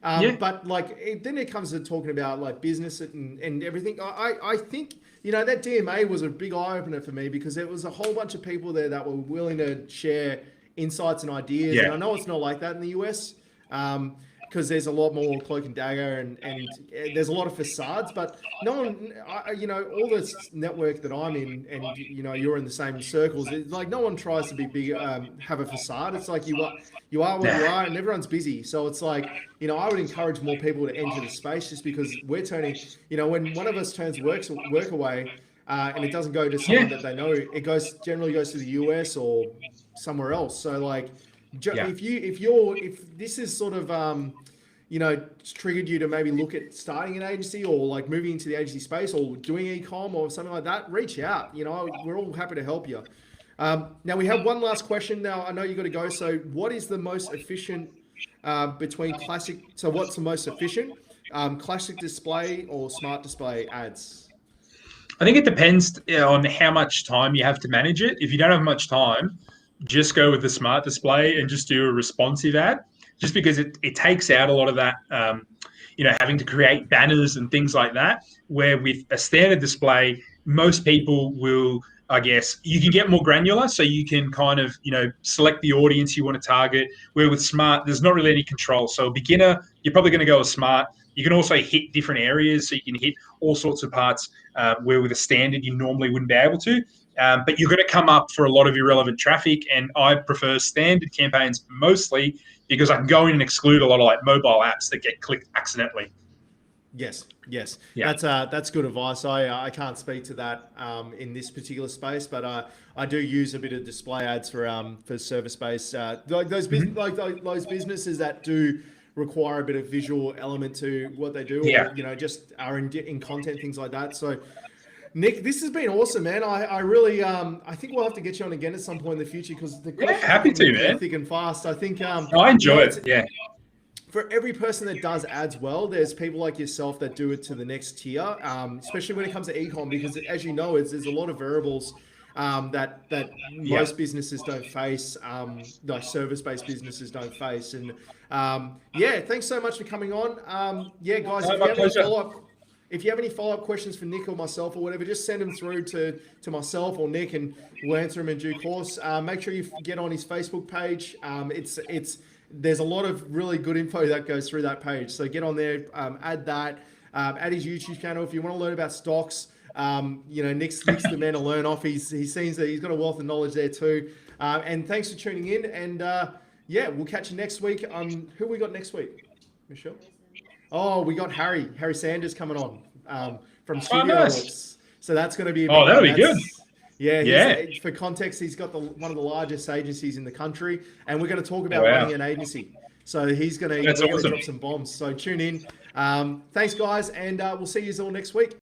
But like, then it comes to talking about like business and everything. I think, that DMA was a big eye opener for me because there was a whole bunch of people there that were willing to share insights and ideas. And I know it's not like that in the US. Because there's a lot more cloak and dagger and there's a lot of facades, but no one, all this network that I'm in and, you're in the same circles, it's like no one tries to be big, have a facade. It's like you are where you are and everyone's busy. So it's like, I would encourage more people to enter the space just because we're turning, when one of us turns work away and it doesn't go to someone that they know, it generally goes to the US or somewhere else. So like, if this is sort of triggered you to maybe look at starting an agency or like moving into the agency space or doing e-com or something like that, reach out. We're all happy to help you. Now we have one last question. Now I know you got to go. So what is the most efficient between classic? So what's the most efficient, classic display or smart display ads? I think it depends on how much time you have to manage it. If you don't have much time, just go with the smart display and just do a responsive ad, just because it takes out a lot of that, having to create banners and things like that, where with a standard display, most people will, I guess, you can get more granular. So you can kind of, select the audience you want to target, where with smart, there's not really any control. So a beginner, you're probably going to go with smart. You can also hit different areas. So you can hit all sorts of parts where with a standard, you normally wouldn't be able to. But you're going to come up for a lot of irrelevant traffic. And I prefer standard campaigns mostly because I can go in and exclude a lot of like mobile apps that get clicked accidentally. Yes. Yeah. That's good advice. I can't speak to that in this particular space, but I do use a bit of display ads for service-based those businesses that do require a bit of visual element to what they do, or just are in content, things like that. So Nik, this has been awesome, man. I really, I think we'll have to get you on again at some point in the future because the happy to, man. Thick and fast. I think I enjoy it. Yeah. For every person that does ads well, there's people like yourself that do it to the next tier, especially when it comes to e-com, because as you know, there's a lot of variables that most businesses don't face, like service-based businesses don't face. And thanks so much for coming on. Guys, if you have any follow-up questions for Nik or myself or whatever, just send them through to myself or Nik, and we'll answer them in due course. Make sure you get on his Facebook page. There's a lot of really good info that goes through that page. So get on there, add that, add his YouTube channel if you want to learn about stocks. Nik's the man to learn off. He seems that he's got a wealth of knowledge there too. And thanks for tuning in. And we'll catch you next week. Who we got next week, Michelle? Oh, we got Harry Sanders coming on from Studio Walks. So that's going to be that'll be good. Yeah. For context, he's got one of the largest agencies in the country, and we're going to talk about running an agency. So he's going to drop some bombs. So tune in. Thanks, guys, and we'll see you all next week.